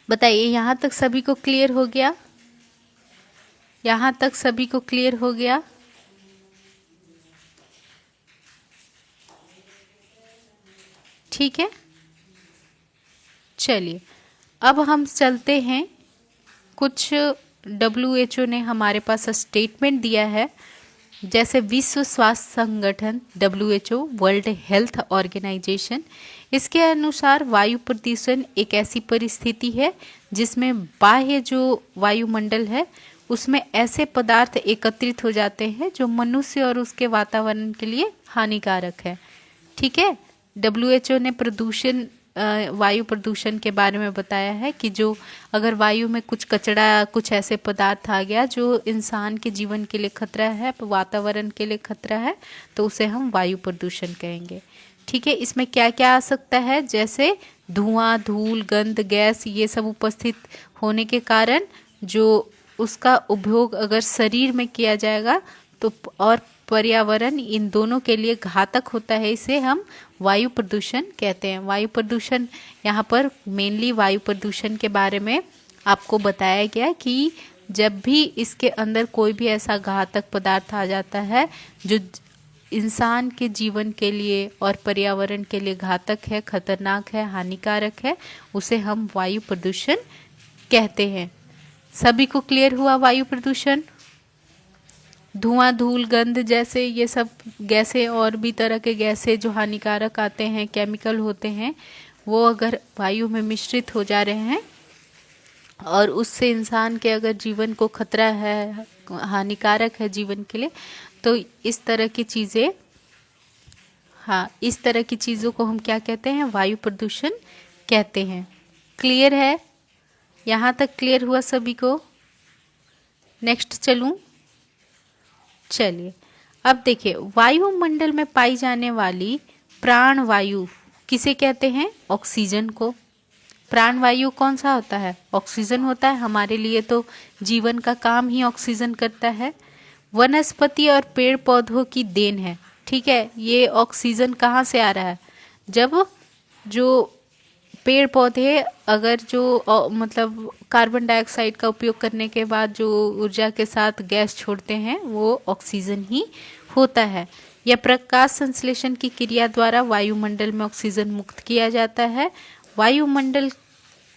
बताइए, यहाँ तक सभी को क्लियर हो गया? यहाँ तक सभी को क्लियर हो गया? ठीक है, चलिए अब हम चलते हैं, कुछ WHO ने हमारे पास स्टेटमेंट दिया है जैसे विश्व स्वास्थ्य संगठन WHO, वर्ल्ड हेल्थ ऑर्गेनाइजेशन, इसके अनुसार वायु प्रदूषण एक ऐसी परिस्थिति है जिसमें बाह्य जो वायुमंडल है उसमें ऐसे पदार्थ एकत्रित हो जाते हैं जो मनुष्य और उसके वातावरण के लिए हानिकारक है। ठीक है, WHO ने प्रदूषण वायु प्रदूषण के बारे में बताया है कि जो अगर वायु में कुछ कचरा, कुछ ऐसे पदार्थ आ गया जो इंसान के जीवन के लिए खतरा है, वातावरण के लिए खतरा है, तो उसे हम वायु प्रदूषण कहेंगे। ठीक है, इसमें क्या क्या आ सकता है, जैसे धुआं, धूल, गंध, गैस, ये सब उपस्थित होने के कारण जो उसका उपभोग अगर शरीर में किया जाएगा तो और पर्यावरण, इन दोनों के लिए घातक होता है, इसे हम वायु प्रदूषण कहते हैं। वायु प्रदूषण यहाँ पर मेनली वायु प्रदूषण के बारे में आपको बताया गया कि जब भी इसके अंदर कोई भी ऐसा घातक पदार्थ आ जाता है जो इंसान के जीवन के लिए और पर्यावरण के लिए घातक है, खतरनाक है, हानिकारक है, उसे हम वायु प्रदूषण कहते हैं। सभी को क्लियर हुआ वायु प्रदूषण? धुआं, धूल, गंध जैसे ये सब गैसें और भी तरह के गैसें जो हानिकारक आते हैं, केमिकल होते हैं, वो अगर वायु में मिश्रित हो जा रहे हैं और उससे इंसान के अगर जीवन को खतरा है, हानिकारक है जीवन के लिए, तो इस तरह की चीज़ें, हाँ, इस तरह की चीज़ों को हम क्या कहते हैं, वायु प्रदूषण कहते हैं। क्लियर है? यहाँ तक क्लियर हुआ सभी को? नेक्स्ट चलूँ? चलिए, अब देखिए, वायुमंडल में पाई जाने वाली प्राण वायु किसे कहते हैं? ऑक्सीजन को। प्राण वायु कौन सा होता है? ऑक्सीजन होता है। हमारे लिए तो जीवन का काम ही ऑक्सीजन करता है। वनस्पति और पेड़ पौधों की देन है। ठीक है, ये ऑक्सीजन कहाँ से आ रहा है? जब जो पेड़ पौधे अगर जो मतलब कार्बन डाइऑक्साइड का उपयोग करने के बाद जो ऊर्जा के साथ गैस छोड़ते हैं वो ऑक्सीजन ही होता है। यह प्रकाश संश्लेषण की क्रिया द्वारा वायुमंडल में ऑक्सीजन मुक्त किया जाता है। वायुमंडल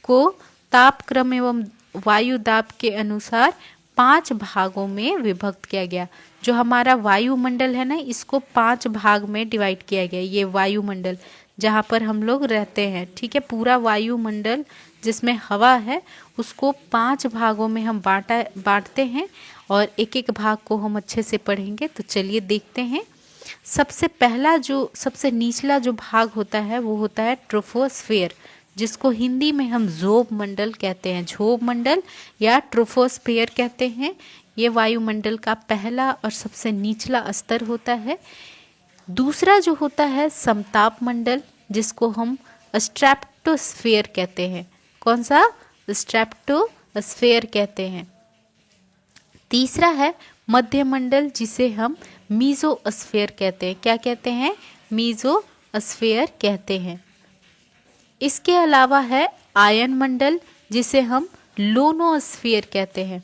को तापक्रम एवं वायु दाब के अनुसार 5 भागों में विभक्त किया गया। जो हमारा वायुमंडल है ना, इसको 5 भाग में डिवाइड किया गया। ये वायुमंडल जहाँ पर हम लोग रहते हैं, ठीक है, पूरा वायुमंडल जिसमें हवा है उसको 5 भागों में हम बांटते हैं और एक एक भाग को हम अच्छे से पढ़ेंगे। तो चलिए देखते हैं। सबसे पहला जो सबसे निचला जो भाग होता है वो होता है ट्रोपोस्फेयर, जिसको हिंदी में हम ज़ोब मंडल कहते हैं। ज़ोब मंडल या ट्रोपोस्फेयर कहते हैं। ये वायुमंडल का पहला और सबसे निचला स्तर होता है। दूसरा जो होता है समताप मंडल, जिसको हम स्ट्रेटोस्फेयर कहते हैं। कौन सा? स्ट्रेटोस्फेयर कहते हैं। तीसरा है मध्य मंडल, जिसे हम मीजोस्फेयर कहते हैं। क्या कहते हैं? मीजोस्फेयर कहते हैं। इसके अलावा है आयन मंडल, जिसे हम लोनोस्फेयर कहते हैं।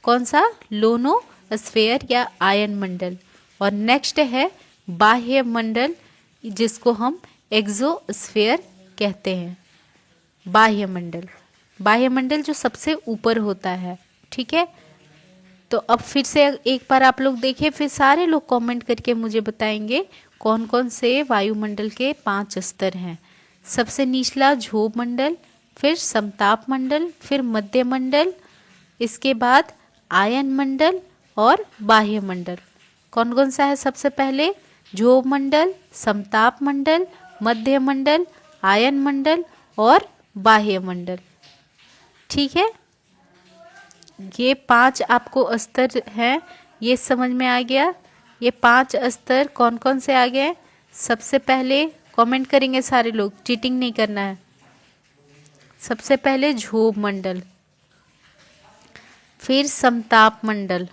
कौन सा? लोनोस्फेयर या आयन मंडल। और नेक्स्ट है बाह्य मंडल, जिसको हम एक्सोस्फेयर कहते हैं। बाह्य मंडल, बाह्य मंडल जो सबसे ऊपर होता है। ठीक है, तो अब फिर से एक बार आप लोग देखें, फिर सारे लोग कमेंट करके मुझे बताएंगे कौन कौन से वायुमंडल के 5 स्तर हैं। सबसे निचला ज़ोब मंडल, फिर समताप मंडल, फिर मध्य मंडल, इसके बाद आयन मंडल और बाह्य मंडल। कौन कौन सा है? सबसे पहले ज़ोब मंडल, समताप मंडल, मध्य मंडल, आयन मंडल और बाह्य मंडल। ठीक है, ये 5 आपको स्तर हैं, ये समझ में आ गया। ये 5 स्तर कौन कौन से आ गए? सबसे पहले कमेंट करेंगे सारे लोग, चीटिंग नहीं करना है। सबसे पहले ज़ोब मंडल, फिर समताप मंडल,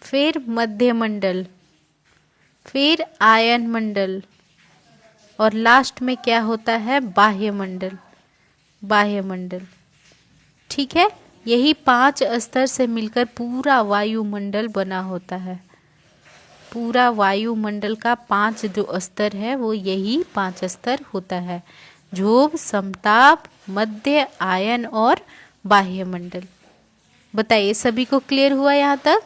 फिर मध्य मंडल, फिर आयन मंडल और लास्ट में क्या होता है? बाह्य मंडल। बाह्य मंडल। ठीक है, यही 5 स्तर से मिलकर पूरा वायुमंडल बना होता है। पूरा वायुमंडल का 5 जो स्तर है वो यही 5 स्तर होता है। ज़ोब, समताप, मध्य, आयन और बाह्य मंडल। बताइए सभी को क्लियर हुआ यहाँ तक?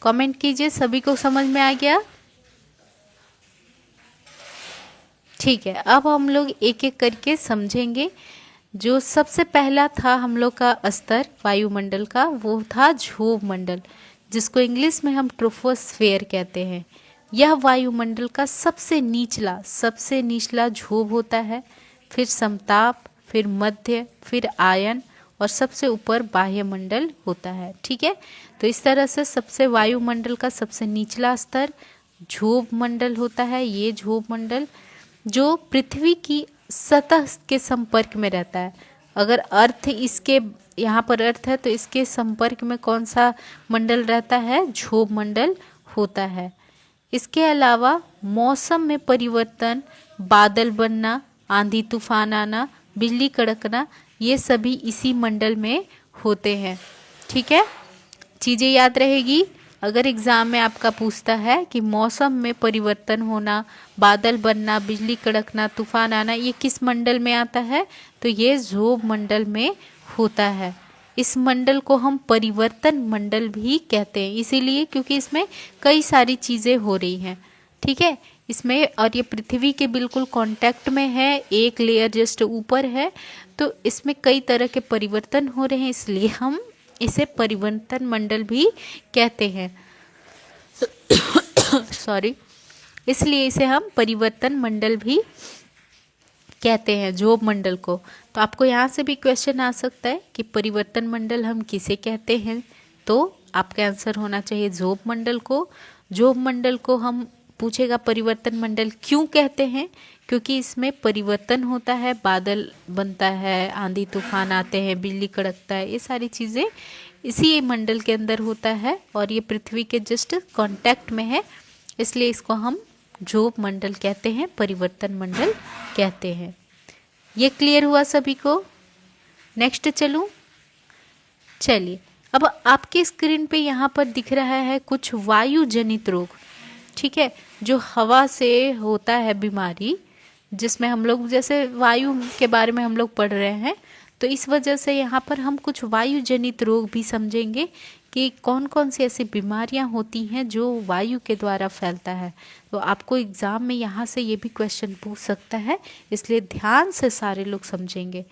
कमेंट कीजिए, सभी को समझ में आ गया? ठीक है, अब हम लोग एक एक करके समझेंगे। जो सबसे पहला था हम लोग का स्तर वायुमंडल का, वो था क्षोभ मंडल, जिसको इंग्लिश में हम ट्रोपोस्फेयर कहते हैं। यह वायुमंडल का सबसे निचला क्षोभ होता है, फिर समताप, फिर मध्य, फिर आयन और सबसे ऊपर बाह्यमंडल होता है। ठीक है, तो इस तरह से सबसे वायुमंडल का सबसे निचला स्तर क्षोभ मंडल होता है। ये क्षोभ मंडल जो पृथ्वी की सतह के संपर्क में रहता है। अगर अर्थ इसके यहाँ पर अर्थ है तो इसके संपर्क में कौन सा मंडल रहता है? क्षोभ मंडल होता है। इसके अलावा मौसम में परिवर्तन, बादल बनना, आंधी तूफान आना, बिजली कड़कना, ये सभी इसी मंडल में होते हैं। ठीक है, चीज़ें याद रहेगी। अगर एग्ज़ाम में आपका पूछता है कि मौसम में परिवर्तन होना, बादल बनना, बिजली कड़कना, तूफान आना, ये किस मंडल में आता है? तो ये क्षोभ मंडल में होता है। इस मंडल को हम परिवर्तन मंडल भी कहते हैं, इसीलिए क्योंकि इसमें कई सारी चीज़ें हो रही हैं। ठीक है, इसमें और ये पृथ्वी के बिल्कुल कांटेक्ट में है, एक लेयर जस्ट ऊपर है, तो इसमें कई तरह के परिवर्तन हो रहे हैं, इसलिए हम इसे परिवर्तन मंडल भी कहते हैं। सॉरी, इसलिए इसे हम परिवर्तन मंडल भी कहते हैं, क्षोभ मंडल को। तो आपको यहाँ से भी क्वेश्चन आ सकता है कि परिवर्तन मंडल हम किसे कहते हैं, तो आपका आंसर होना चाहिए क्षोभ मंडल को। क्षोभ मंडल को हम पूछेगा परिवर्तन मंडल क्यों कहते हैं, क्योंकि इसमें परिवर्तन होता है, बादल बनता है, आंधी तूफान आते हैं, बिजली कड़कता है, ये सारी चीज़ें इसी मंडल के अंदर होता है और ये पृथ्वी के जस्ट कांटेक्ट में है, इसलिए इसको हम क्षोभ मंडल कहते हैं, परिवर्तन मंडल कहते हैं। ये क्लियर हुआ सभी को? नेक्स्ट चलूं? चलिए, अब आपके स्क्रीन पे यहाँ पर दिख रहा है कुछ वायु जनित रोग। ठीक है, जो हवा से होता है बीमारी, जिसमें हम लोग जैसे वायु के बारे में हम लोग पढ़ रहे हैं, तो इस वजह से यहाँ पर हम कुछ वायु जनित रोग भी समझेंगे कि कौन कौन सी ऐसी बीमारियाँ होती हैं जो वायु के द्वारा फैलता है। तो आपको एग्ज़ाम में यहाँ से ये भी क्वेश्चन पूछ सकता है, इसलिए ध्यान से सारे लोग समझेंगे।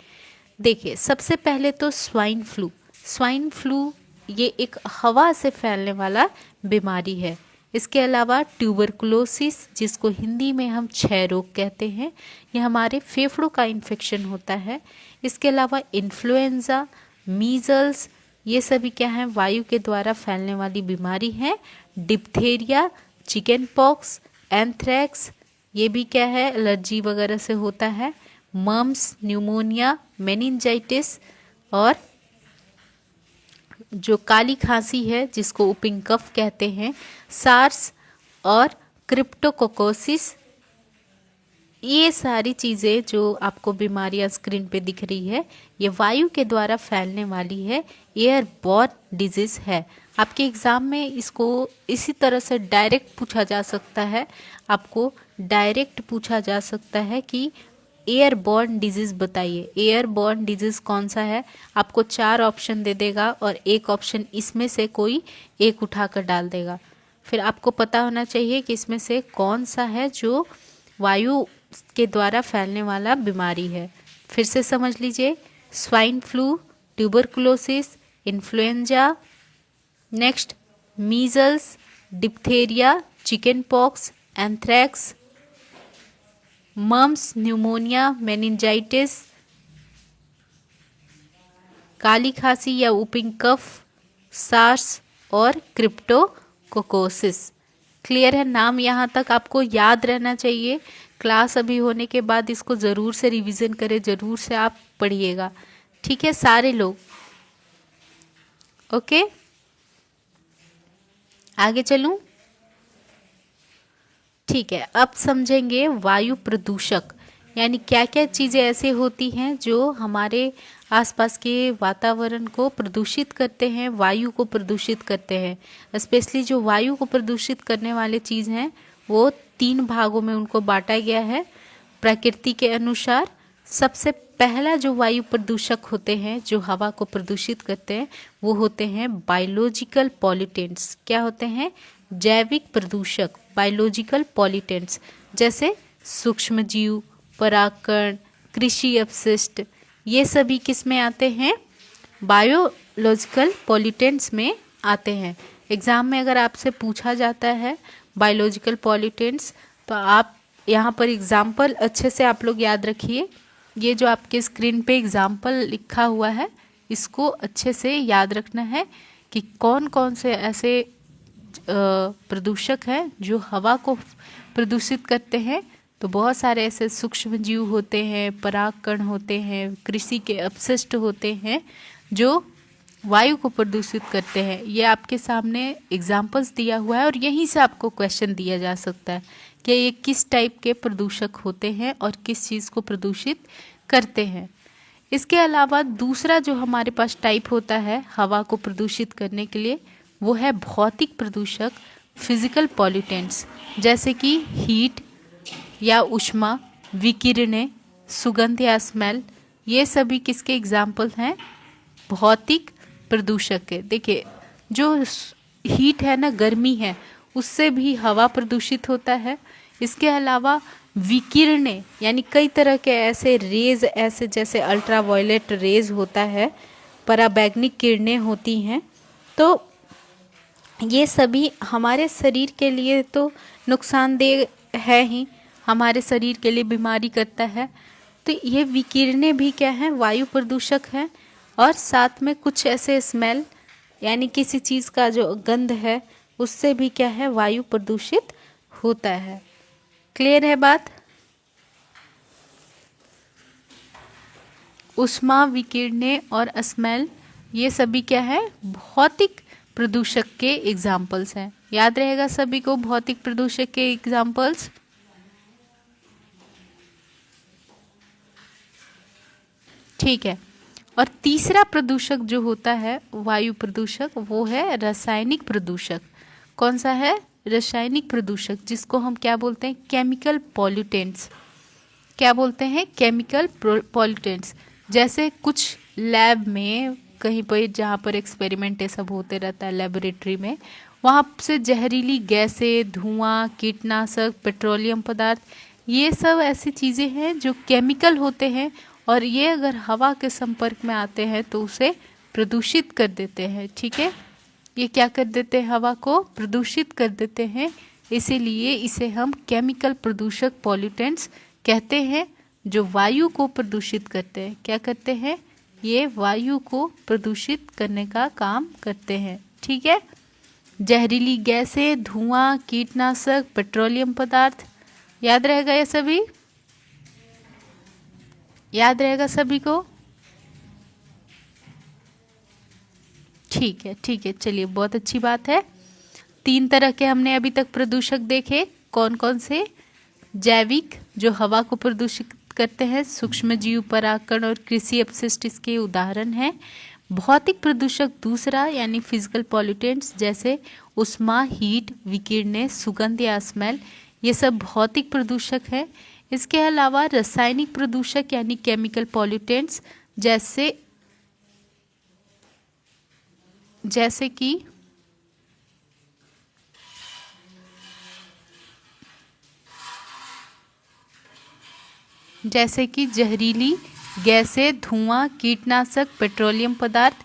देखिए, सबसे पहले तो स्वाइन फ्लू ये एक हवा से फैलने वाला बीमारी है। इसके अलावा ट्यूबरकुलोसिस, जिसको हिंदी में हम क्षय रोग कहते हैं, यह हमारे फेफड़ों का इन्फेक्शन होता है। इसके अलावा इन्फ्लुएंजा, मीजल्स, ये सभी क्या हैं? वायु के द्वारा फैलने वाली बीमारी है। डिप्थेरिया, चिकन पॉक्स, एंथ्रैक्स, ये भी क्या है? एलर्जी वगैरह से होता है। मम्स, न्यूमोनिया, मेनिंजाइटिस और जो काली खांसी है जिसको उपिंग कफ कहते हैं, सार्स और क्रिप्टोकोकोसिस, ये सारी चीज़ें जो आपको बीमारियां स्क्रीन पे दिख रही है, ये वायु के द्वारा फैलने वाली है, एयरबॉर्न डिजीज है। आपके एग्ज़ाम में इसको इसी तरह से डायरेक्ट पूछा जा सकता है, आपको डायरेक्ट पूछा जा सकता है कि एयरबॉर्न डिजीज़ बताइए, एयरबॉर्न डिजीज़ कौन सा है। आपको 4 ऑप्शन दे देगा और एक ऑप्शन इसमें से कोई एक उठाकर डाल देगा। फिर आपको पता होना चाहिए कि इसमें से कौन सा है जो वायु के द्वारा फैलने वाला बीमारी है। फिर से समझ लीजिए, swine flu, tuberculosis, influenza, next measles, diphtheria, chicken pox, anthrax, mumps, pneumonia, meningitis, काली खांसी या उपिंग कफ, सार्स और क्रिप्टोकोकोसिस। क्लियर है? नाम यहाँ तक आपको याद रहना चाहिए। क्लास अभी होने के बाद इसको ज़रूर से रिवीजन करें, ज़रूर से आप पढ़िएगा। ठीक है सारे लोग? ओके, आगे चलूं? ठीक है, अब समझेंगे वायु प्रदूषक, यानी क्या क्या चीज़ें ऐसे होती हैं जो हमारे आसपास के वातावरण को प्रदूषित करते हैं, वायु को प्रदूषित करते हैं। स्पेशली जो वायु को प्रदूषित करने वाले चीज़ हैं वो 3 भागों में उनको बांटा गया है प्रकृति के अनुसार। सबसे पहला जो वायु प्रदूषक होते हैं जो हवा को प्रदूषित करते हैं वो होते हैं बायोलॉजिकल पॉल्यूटेंट्स। क्या होते हैं? जैविक प्रदूषक, बायोलॉजिकल पॉल्यूटेंट्स, जैसे सूक्ष्म जीव, परागकण, कृषि अपशिष्ट, ये सभी किस में आते हैं? बायोलॉजिकल पॉल्यूटेंट्स में आते हैं। एग्जाम में अगर आपसे पूछा जाता है बायोलॉजिकल पॉल्यूटेंट्स तो आप यहाँ पर एग्जाम्पल अच्छे से आप लोग याद रखिए। ये जो आपके स्क्रीन पे एग्जाम्पल लिखा हुआ है इसको अच्छे से याद रखना है कि कौन कौन से ऐसे प्रदूषक हैं जो हवा को प्रदूषित करते हैं। तो बहुत सारे ऐसे सूक्ष्म जीव होते हैं, परागकण होते हैं, कृषि के अपशिष्ट होते हैं जो वायु को प्रदूषित करते हैं। ये आपके सामने एग्जाम्पल्स दिया हुआ है और यहीं से आपको क्वेश्चन दिया जा सकता है कि ये किस टाइप के प्रदूषक होते हैं और किस चीज़ को प्रदूषित करते हैं। इसके अलावा दूसरा जो हमारे पास टाइप होता है हवा को प्रदूषित करने के लिए वो है भौतिक प्रदूषक, फिजिकल पॉल्यूटेंट्स, जैसे कि हीट या ऊष्मा, विकिरणें, सुगंध या स्मेल। ये सभी किसके एग्जाम्पल हैं? भौतिक प्रदूषक है। देखिए जो हीट है ना, गर्मी है, उससे भी हवा प्रदूषित होता है। इसके अलावा विकिरणें यानी कई तरह के ऐसे रेज, ऐसे जैसे अल्ट्रावायलेट रेज होता है, पराबैंगनी किरणें होती हैं, तो ये सभी हमारे शरीर के लिए तो नुकसानदेह है ही, हमारे शरीर के लिए बीमारी करता है। तो ये विकिरणें भी क्या है? वायु प्रदूषक है। और साथ में कुछ ऐसे स्मेल यानी किसी चीज़ का जो गंध है उससे भी क्या है? वायु प्रदूषित होता है। क्लियर है बात? ऊष्मा, विकिरणें और स्मेल ये सभी क्या है? भौतिक प्रदूषक के एग्जाम्पल्स हैं। याद रहेगा सभी को भौतिक प्रदूषक के एग्जाम्पल्स। ठीक है। और तीसरा प्रदूषक जो होता है वायु प्रदूषक वो है रासायनिक प्रदूषक। कौन सा है? रासायनिक प्रदूषक, जिसको हम क्या बोलते हैं? Chemical pollutants. क्या बोलते हैं? Chemical pollutants. जैसे कुछ लैब में कहीं पर जहाँ पर एक्सपेरिमेंट ये सब होते रहता है लेबोरेटरी में, वहाँ से जहरीली गैसें, धुआं, कीटनाशक, पेट्रोलियम पदार्थ, ये सब ऐसी चीज़ें हैं जो केमिकल होते हैं और ये अगर हवा के संपर्क में आते हैं तो उसे प्रदूषित कर देते हैं। ठीक है, ये क्या कर देते हैं? हवा को प्रदूषित कर देते हैं। इसीलिए इसे हम केमिकल प्रदूषक पॉल्यूटेंट्स कहते हैं जो वायु को प्रदूषित करते हैं। क्या करते हैं? ये वायु को प्रदूषित करने का काम करते हैं। ठीक है, जहरीली गैसें, धुआं, कीटनाशक, पेट्रोलियम पदार्थ, याद रहेगा ये सभी? याद रहेगा सभी को? ठीक है, ठीक है, चलिए बहुत अच्छी बात है। 3 तरह के हमने अभी तक प्रदूषक देखे। कौन कौन से? जैविक जो हवा को प्रदूषित करते हैं, सूक्ष्म जीव, परागकण और कृषि अपशिष्ट इसके उदाहरण हैं। भौतिक प्रदूषक दूसरा यानी फिजिकल पॉल्यूटेंट्स जैसे ऊष्मा, हीट, विकिरणें, सुगंध या स्मेल, ये सब भौतिक प्रदूषक है। इसके अलावा रासायनिक प्रदूषक यानी केमिकल पॉल्यूटेंट्स जैसे कि जहरीली गैसें, धुआं, कीटनाशक, पेट्रोलियम पदार्थ,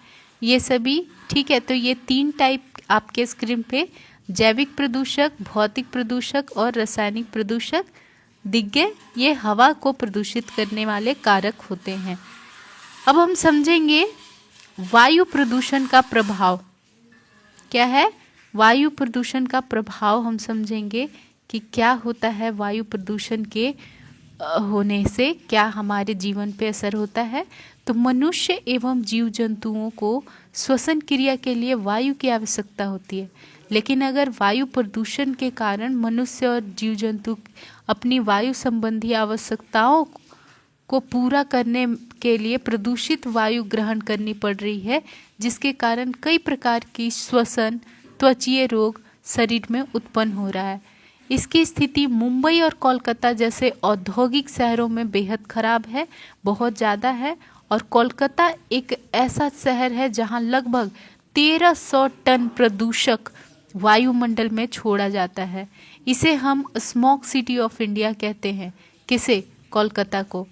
ये सभी। ठीक है, तो ये 3 टाइप आपके स्क्रीन पे जैविक प्रदूषक, भौतिक प्रदूषक और रासायनिक प्रदूषक दिख गए। ये हवा को प्रदूषित करने वाले कारक होते हैं। अब हम समझेंगे वायु प्रदूषण का प्रभाव क्या है। वायु प्रदूषण का प्रभाव हम समझेंगे कि क्या होता है, वायु प्रदूषण के होने से क्या हमारे जीवन पे असर होता है। तो मनुष्य एवं जीव जंतुओं को श्वसन क्रिया के लिए वायु की आवश्यकता होती है, लेकिन अगर वायु प्रदूषण के कारण मनुष्य और जीव जंतु अपनी वायु संबंधी आवश्यकताओं को पूरा करने के लिए प्रदूषित वायु ग्रहण करनी पड़ रही है, जिसके कारण कई प्रकार की श्वसन त्वचीय रोग शरीर में उत्पन्न हो रहा है। इसकी स्थिति मुंबई और कोलकाता जैसे औद्योगिक शहरों में बेहद खराब है, बहुत ज़्यादा है। और कोलकाता एक ऐसा शहर है जहां लगभग 1300 टन प्रदूषक वायुमंडल में छोड़ा जाता है। इसे हम स्मॉग सिटी ऑफ इंडिया कहते हैं। किसे? कोलकाता को।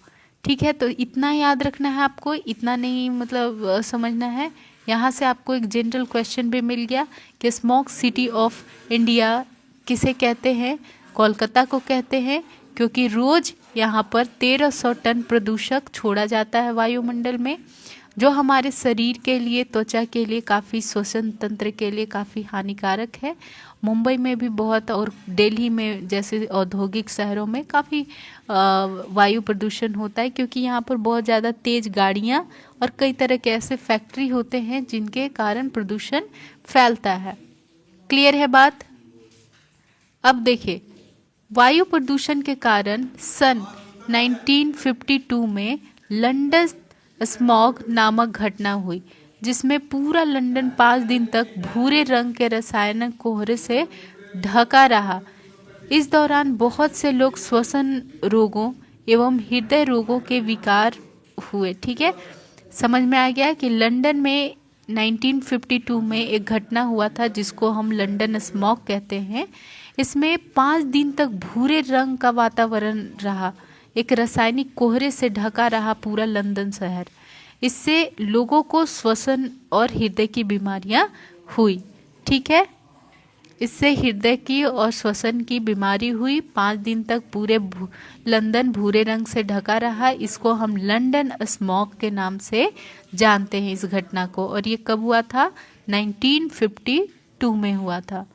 ठीक है, तो इतना याद रखना है आपको, इतना नहीं मतलब समझना है। यहाँ से आपको एक जनरल क्वेश्चन भी मिल गया कि स्मॉग सिटी ऑफ इंडिया किसे कहते हैं? कोलकाता को कहते हैं, क्योंकि रोज यहाँ पर 1300 टन प्रदूषक छोड़ा जाता है वायुमंडल में, जो हमारे शरीर के लिए, त्वचा के लिए, काफ़ी श्वसन तंत्र के लिए काफ़ी हानिकारक है। मुंबई में भी बहुत, और दिल्ली में जैसे औद्योगिक शहरों में काफ़ी वायु प्रदूषण होता है, क्योंकि यहाँ पर बहुत ज़्यादा तेज़ गाड़ियाँ और कई तरह के ऐसे फैक्ट्री होते हैं जिनके कारण प्रदूषण फैलता है। क्लियर है बात? अब देखिए, वायु प्रदूषण के कारण सन 1952 में लंदन स्मॉग नामक घटना हुई, जिसमें पूरा लंदन 5 दिन तक भूरे रंग के रासायनिक कोहरे से ढका रहा। इस दौरान बहुत से लोग श्वसन रोगों एवं हृदय रोगों के विकार हुए। ठीक है, समझ में आ गया कि लंदन में 1952 में एक घटना हुआ था जिसको हम लंदन स्मॉग कहते हैं। इसमें 5 दिन तक भूरे रंग का वातावरण रहा, एक रासायनिक कोहरे से ढका रहा पूरा लंदन शहर। इससे लोगों को श्वसन और हृदय की बीमारियां हुई। ठीक है, इससे हृदय की और श्वसन की बीमारी हुई। 5 दिन तक पूरे लंदन भूरे रंग से ढका रहा। इसको हम लंदन स्मॉग के नाम से जानते हैं इस घटना को। और ये कब हुआ था? 1952 में हुआ था।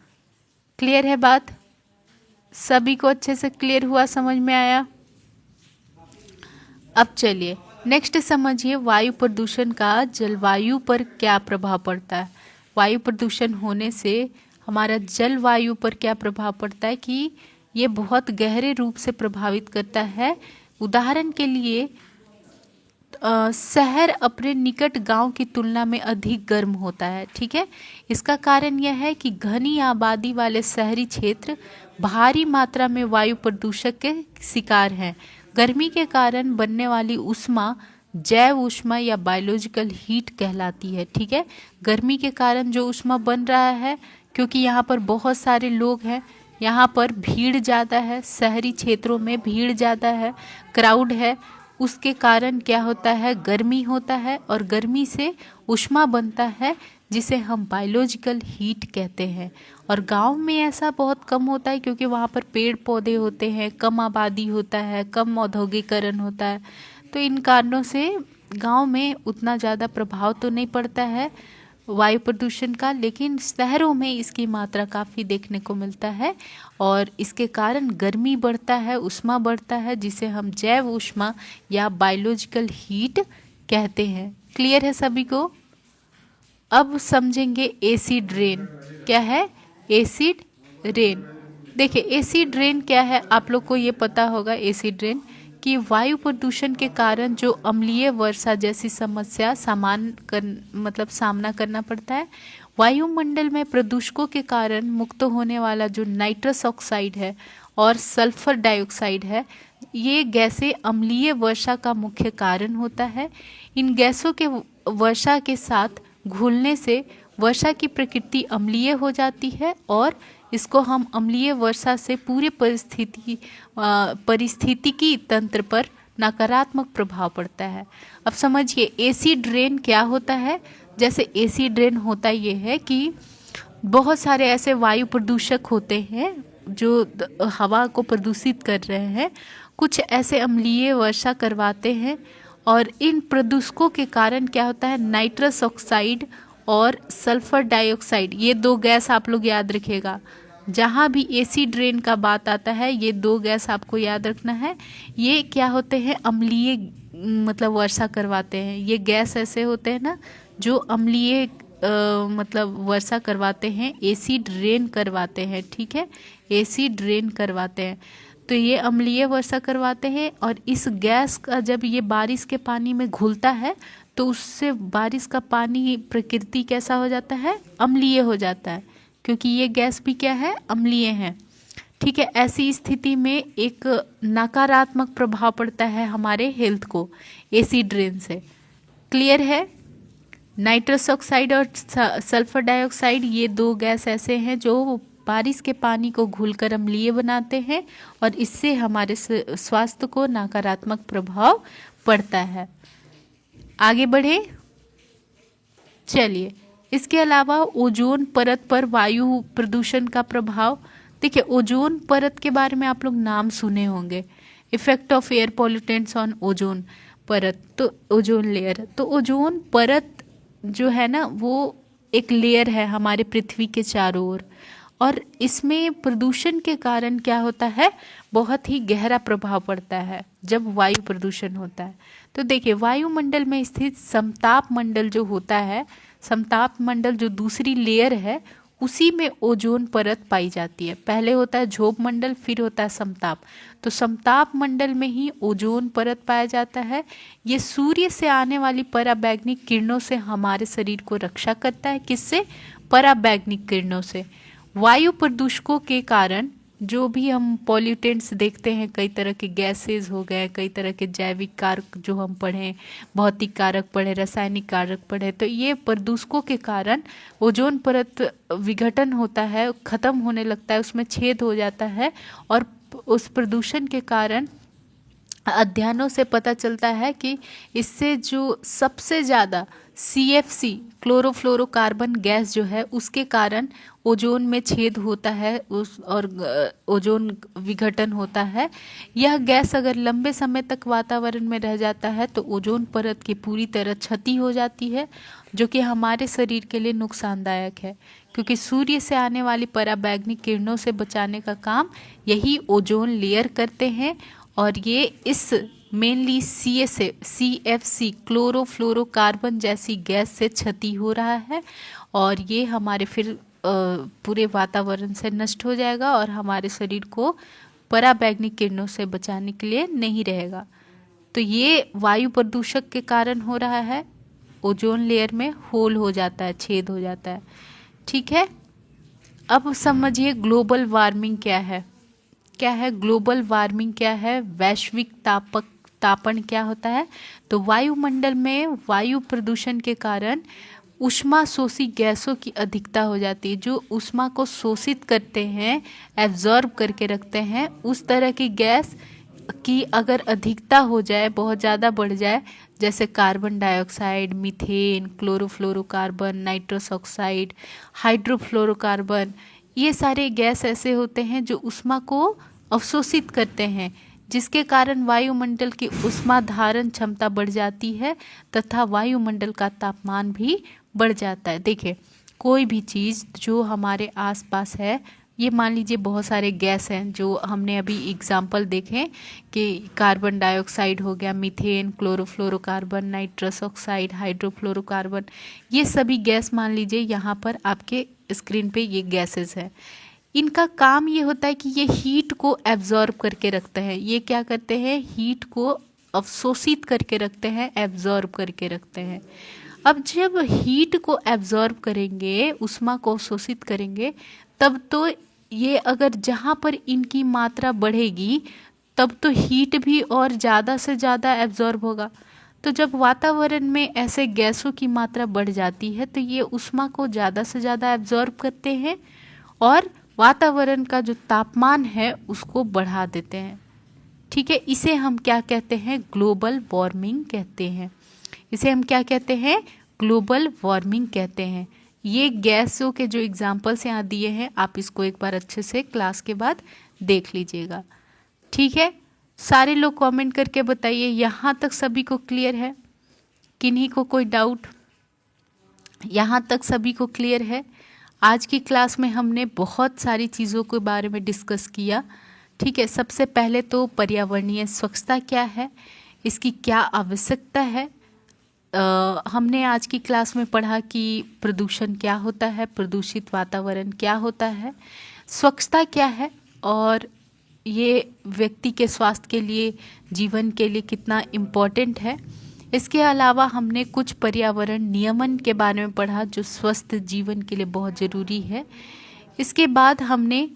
क्लियर है बात? सभी को अच्छे से क्लियर हुआ, समझ में आया? अब चलिए नेक्स्ट समझिए, वायु प्रदूषण का जलवायु पर क्या प्रभाव पड़ता है। वायु प्रदूषण होने से हमारा जलवायु पर क्या प्रभाव पड़ता है कि ये बहुत गहरे रूप से प्रभावित करता है। उदाहरण के लिए शहर अपने निकट गांव की तुलना में अधिक गर्म होता है। ठीक है, इसका कारण यह है कि घनी आबादी वाले शहरी क्षेत्र भारी मात्रा में वायु प्रदूषक के शिकार हैं। गर्मी के कारण बनने वाली ऊष्मा जैव ऊष्मा या बायोलॉजिकल हीट कहलाती है। ठीक है, गर्मी के कारण जो ऊष्मा बन रहा है, क्योंकि यहाँ पर बहुत सारे लोग हैं, यहाँ पर भीड़ ज़्यादा है, शहरी क्षेत्रों में भीड़ ज़्यादा है, क्राउड है, उसके कारण क्या होता है? गर्मी होता है, और गर्मी से ऊष्मा बनता है जिसे हम बायोलॉजिकल हीट कहते हैं। और गांव में ऐसा बहुत कम होता है, क्योंकि वहाँ पर पेड़ पौधे होते हैं, कम आबादी होता है, कम औद्योगिकरण होता है, तो इन कारणों से गांव में उतना ज़्यादा प्रभाव तो नहीं पड़ता है वायु प्रदूषण का, लेकिन शहरों में इसकी मात्रा काफ़ी देखने को मिलता है। और इसके कारण गर्मी बढ़ता है, ऊष्मा बढ़ता है, जिसे हम जैव ऊष्मा या बायोलॉजिकल हीट कहते हैं। क्लियर है सभी को? अब समझेंगे एसिड रेन क्या है। एसिड रेन, देखिए एसिड रेन क्या है, आप लोग को ये पता होगा। एसिड रेन कि वायु प्रदूषण के कारण जो अम्लीय वर्षा जैसी समस्या सामना करना पड़ता है। वायुमंडल में प्रदूषकों के कारण मुक्त होने वाला जो नाइट्रस ऑक्साइड है और सल्फर डाइऑक्साइड है, ये गैसें अम्लीय वर्षा का मुख्य कारण होता है। इन गैसों के वर्षा के साथ घुलने से वर्षा की प्रकृति अम्लीय हो जाती है, और इसको हम अम्लीय वर्षा से पूरे पारिस्थितिकी तंत्र पर नकारात्मक प्रभाव पड़ता है। अब समझिए एसिड रेन क्या होता है। जैसे एसिड रेन होता ये है कि बहुत सारे ऐसे वायु प्रदूषक होते हैं जो हवा को प्रदूषित कर रहे हैं, कुछ ऐसे अम्लीय वर्षा करवाते हैं, और इन प्रदूषकों के कारण क्या होता है, नाइट्रस ऑक्साइड और सल्फर डाइऑक्साइड, ये 2 गैस आप लोग याद रखिएगा। जहाँ भी एसिड रेन का बात आता है, ये 2 गैस आपको याद रखना है। ये क्या होते हैं, अम्लीय वर्षा करवाते हैं। ये गैस ऐसे होते हैं ना जो अम्लीय वर्षा करवाते हैं, एसिड रेन करवाते हैं। ठीक है, एसिड रेन करवाते हैं, तो ये अम्लीय वर्षा करवाते हैं। और इस गैस का जब ये बारिश के पानी में घुलता है तो उससे बारिश का पानी प्रकृति कैसा हो जाता है, अम्लीय हो जाता है, क्योंकि ये गैस भी क्या है, अम्लीय है। ठीक है, ऐसी स्थिति में एक नकारात्मक प्रभाव पड़ता है हमारे हेल्थ को एसिड रेन से। क्लियर है? नाइट्रस ऑक्साइड और सल्फर डाइऑक्साइड ये दो गैस ऐसे हैं जो बारिश के पानी को घुलकर अम्लीय बनाते हैं और इससे हमारे स्वास्थ्य को नकारात्मक प्रभाव पड़ता है। आगे बढ़े, चलिए। इसके अलावा ओजोन परत पर वायु प्रदूषण का प्रभाव। देखिए, ओजोन परत के बारे में आप लोग नाम सुने होंगे, effect of air pollutants on ozone परत, तो ओजोन लेयर। तो ओजोन परत जो है ना वो एक लेयर है हमारे पृथ्वी के चारों ओर, और इसमें प्रदूषण के कारण क्या होता है, बहुत ही गहरा प्रभाव पड़ता है जब वायु प्रदूषण होता है। तो देखिए, वायुमंडल में स्थित समताप मंडल जो होता है, समताप मंडल जो दूसरी लेयर है, उसी में ओजोन परत पाई जाती है। पहले होता है झोप मंडल, फिर होता है समताप। तो समताप मंडल में ही ओजोन परत पाया जाता है। ये सूर्य से आने वाली पराबैंगनी किरणों से हमारे शरीर को रक्षा करता है। किससे? पराबैंगनी किरणों से। वायु प्रदूषकों के कारण जो भी हम पॉल्यूटेंट्स देखते हैं, कई तरह के गैसेस हो गए, कई तरह के जैविक कारक जो हम पढ़ें, भौतिक कारक पढ़े, रासायनिक कारक पढ़े, तो ये प्रदूषकों के कारण ओजोन परत विघटन होता है, खत्म होने लगता है, उसमें छेद हो जाता है। और उस प्रदूषण के कारण अध्ययनों से पता चलता है कि इससे जो सबसे ज़्यादा CFC क्लोरोफ्लोरोकार्बन गैस जो है उसके कारण ओजोन में छेद होता है और ओजोन विघटन होता है। यह गैस अगर लंबे समय तक वातावरण में रह जाता है तो ओजोन परत की पूरी तरह क्षति हो जाती है, जो कि हमारे शरीर के लिए नुकसानदायक है, क्योंकि सूर्य से आने वाली पराबैंगनी किरणों से बचाने का काम यही ओजोन लेयर करते हैं। और ये इस मेनली CFC क्लोरोफ्लोरोकार्बन जैसी गैस से क्षति हो रहा है, और ये हमारे फिर पूरे वातावरण से नष्ट हो जाएगा और हमारे शरीर को पराबैंगनी किरणों से बचाने के लिए नहीं रहेगा। तो ये वायु प्रदूषक के कारण हो रहा है, ओजोन लेयर में होल हो जाता है, छेद हो जाता है। ठीक है, अब समझिए ग्लोबल वार्मिंग क्या है। क्या है ग्लोबल वार्मिंग? क्या है वैश्विक तापन क्या होता है? तो वायुमंडल में वायु प्रदूषण के कारण ऊष्मा शोषी गैसों की अधिकता हो जाती है। जो ऊष्मा को शोषित करते हैं, एब्जॉर्ब करके रखते हैं, उस तरह की गैस की अगर अधिकता हो जाए, बहुत ज़्यादा बढ़ जाए, जैसे carbon dioxide, methane, chlorofluorocarbon, nitrous oxide, hydrofluorocarbon, ये सारे गैस ऐसे होते हैं जो ऊष्मा को अवशोषित करते हैं, जिसके कारण वायुमंडल की ऊष्मा धारण क्षमता बढ़ जाती है तथा वायुमंडल का तापमान भी बढ़ जाता है। देखिए, कोई भी चीज़ जो हमारे आसपास है, ये मान लीजिए बहुत सारे गैस हैं जो हमने अभी एग्जाम्पल देखे कि कार्बन डाइऑक्साइड हो गया, methane, chlorofluorocarbon, nitrous oxide, hydrofluorocarbon, ये सभी गैस मान लीजिए यहाँ पर आपके स्क्रीन पे ये गैसेस हैं। इनका काम ये होता है कि ये हीट को एब्जॉर्ब करके रखते हैं। ये क्या करते हैं? हीट को अवशोषित करके रखते हैं, एब्जॉर्ब करके रखते हैं। अब जब हीट को एब्जॉर्ब करेंगे, ऊष्मा को अवशोषित करेंगे, तब तो ये अगर जहाँ पर इनकी मात्रा बढ़ेगी तब तो हीट भी और ज़्यादा से ज़्यादा एब्जॉर्ब होगा। तो जब वातावरण में ऐसे गैसों की मात्रा बढ़ जाती है तो ये ऊष्मा को ज़्यादा से ज़्यादा एब्जॉर्ब करते हैं और वातावरण का जो तापमान है उसको बढ़ा देते हैं। ठीक है, इसे हम क्या कहते हैं? ग्लोबल वार्मिंग कहते हैं। इसे हम क्या कहते हैं? ग्लोबल वार्मिंग कहते हैं। ये गैसों के जो एग्जाम्पल्स यहाँ दिए हैं, आप इसको एक बार अच्छे से क्लास के बाद देख लीजिएगा। ठीक है, सारे लोग कमेंट करके बताइए यहाँ तक सभी को क्लियर है? किन्हीं को कोई डाउट? यहाँ तक सभी को क्लियर है? आज की क्लास में हमने बहुत सारी चीज़ों के बारे में डिस्कस किया। ठीक है, सबसे पहले तो पर्यावरणीय स्वच्छता क्या है, इसकी क्या आवश्यकता है। हमने आज की क्लास में पढ़ा कि प्रदूषण क्या होता है, प्रदूषित वातावरण क्या होता है, स्वच्छता क्या है और ये व्यक्ति के स्वास्थ्य के लिए, जीवन के लिए कितना इम्पोर्टेंट है। इसके अलावा हमने कुछ पर्यावरण नियमन के बारे में पढ़ा जो स्वस्थ जीवन के लिए बहुत ज़रूरी है। इसके बाद हमने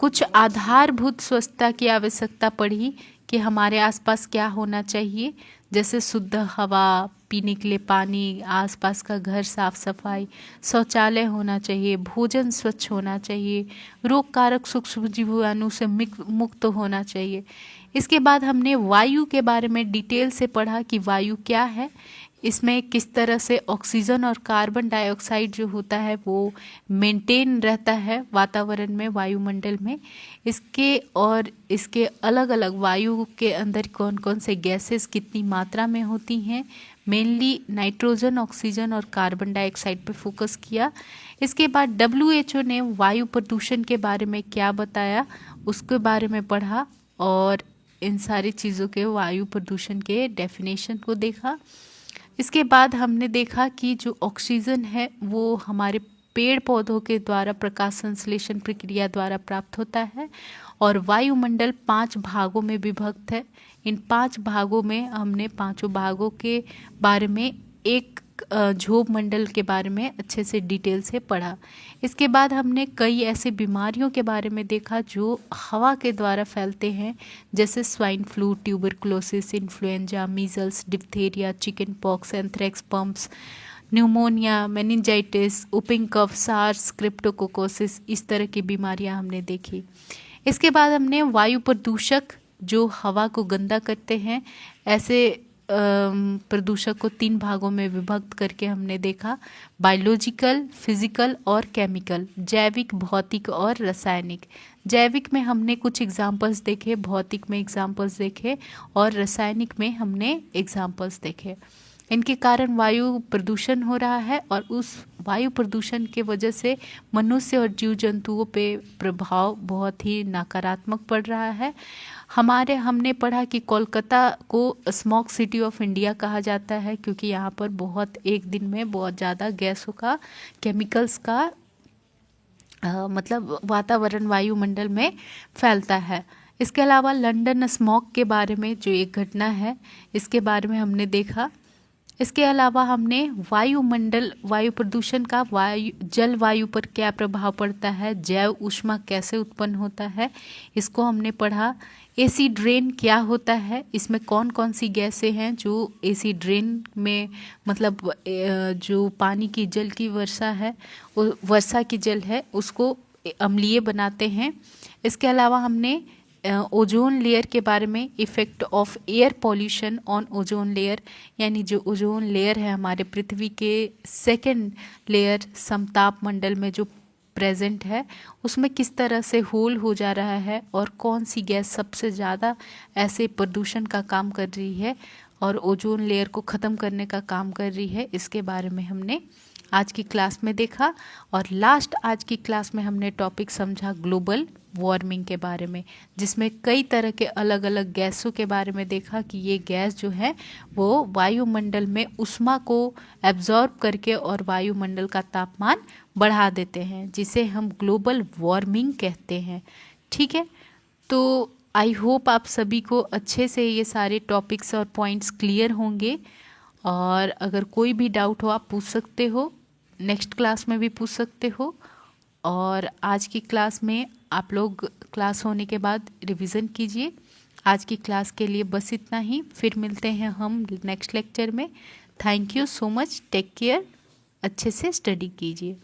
कुछ आधारभूत स्वच्छता की आवश्यकता पड़ी कि हमारे आसपास क्या होना चाहिए, जैसे शुद्ध हवा, पीने के लिए पानी, आसपास का घर साफ सफाई, शौचालय होना चाहिए, भोजन स्वच्छ होना चाहिए, रोग कारक सूक्ष्म जीवाणु से मुक्त होना चाहिए। इसके बाद हमने वायु के बारे में डिटेल से पढ़ा कि वायु क्या है, इसमें किस तरह से ऑक्सीजन और कार्बन डाइऑक्साइड जो होता है वो मेंटेन रहता है वातावरण में, वायुमंडल में। इसके अलग अलग वायु के अंदर कौन कौन से गैसेस कितनी मात्रा में होती हैं, मेनली नाइट्रोजन, ऑक्सीजन और कार्बन डाइऑक्साइड पे फोकस किया। इसके बाद WHO ने वायु प्रदूषण के बारे में क्या बताया उसके बारे में पढ़ा और इन सारी चीज़ों के वायु प्रदूषण के डेफिनेशन को देखा। इसके बाद हमने देखा कि जो ऑक्सीजन है वो हमारे पेड़ पौधों के द्वारा प्रकाश संश्लेषण प्रक्रिया द्वारा प्राप्त होता है और वायुमंडल 5 भागों में विभक्त है। इन 5 भागों में हमने पांचों भागों के बारे में एक झोप मंडल के बारे में अच्छे से डिटेल से पढ़ा। इसके बाद हमने कई ऐसे बीमारियों के बारे में देखा जो हवा के द्वारा फैलते हैं, जैसे swine flu, tuberculosis, influenza, measles, diphtheria, chicken pox, anthrax, mumps, pneumonia, meningitis, whooping cough, SARS, cryptococcosis, इस तरह की बीमारियां हमने देखी। इसके बाद हमने वायु प्रदूषक जो हवा को गंदा करते हैं, ऐसे प्रदूषक को 3 भागों में विभक्त करके हमने देखा, बायोलॉजिकल, फिजिकल और केमिकल, जैविक, भौतिक और रासायनिक। जैविक में हमने कुछ एग्जाम्पल्स देखे, भौतिक में एग्जाम्पल्स देखे और रासायनिक में हमने एग्जाम्पल्स देखे। इनके कारण वायु प्रदूषण हो रहा है और उस वायु प्रदूषण के वजह से मनुष्य और जीव जंतुओं पे प्रभाव बहुत ही नकारात्मक पड़ रहा है। हमने पढ़ा कि कोलकाता को स्मॉग सिटी ऑफ इंडिया कहा जाता है क्योंकि यहाँ पर बहुत एक दिन में बहुत ज़्यादा गैसों का, केमिकल्स का मतलब वातावरण वायुमंडल में फैलता है। इसके अलावा लंदन स्मॉग के बारे में जो एक घटना है, इसके बारे में हमने देखा। इसके अलावा हमने वायु प्रदूषण का जलवायु पर क्या प्रभाव पड़ता है, जैव ऊष्मा कैसे उत्पन्न होता है, इसको हमने पढ़ा। एसिड रेन क्या होता है, इसमें कौन कौन सी गैसें हैं जो एसिड रेन में मतलब जो पानी की जल की वर्षा की जल है उसको अम्लीय बनाते हैं। इसके अलावा हमने ओजोन लेयर के बारे में, effect of air pollution on ozone layer, यानी जो ओजोन लेयर है हमारे पृथ्वी के सेकंड लेयर समताप मंडल में जो प्रेजेंट है उसमें किस तरह से होल हो जा रहा है और कौन सी गैस सबसे ज़्यादा ऐसे प्रदूषण का काम कर रही है और ओजोन लेयर को ख़त्म करने का काम कर रही है, इसके बारे में हमने आज की क्लास में देखा। और लास्ट आज की क्लास में हमने टॉपिक समझा ग्लोबल वार्मिंग के बारे में, जिसमें कई तरह के अलग अलग गैसों के बारे में देखा कि ये गैस जो है वो वायुमंडल में ऊष्मा को एब्जॉर्ब करके और वायुमंडल का तापमान बढ़ा देते हैं, जिसे हम ग्लोबल वार्मिंग कहते हैं। ठीक है, तो आई होप आप सभी को अच्छे से ये सारे टॉपिक्स और पॉइंट्स क्लियर होंगे और अगर कोई भी डाउट हो आप पूछ सकते हो, नेक्स्ट क्लास में भी पूछ सकते हो। और आज की क्लास में आप लोग क्लास होने के बाद रिवीजन कीजिए। आज की क्लास के लिए बस इतना ही, फिर मिलते हैं हम नेक्स्ट लेक्चर में। Thank you so much, take care, अच्छे से स्टडी कीजिए।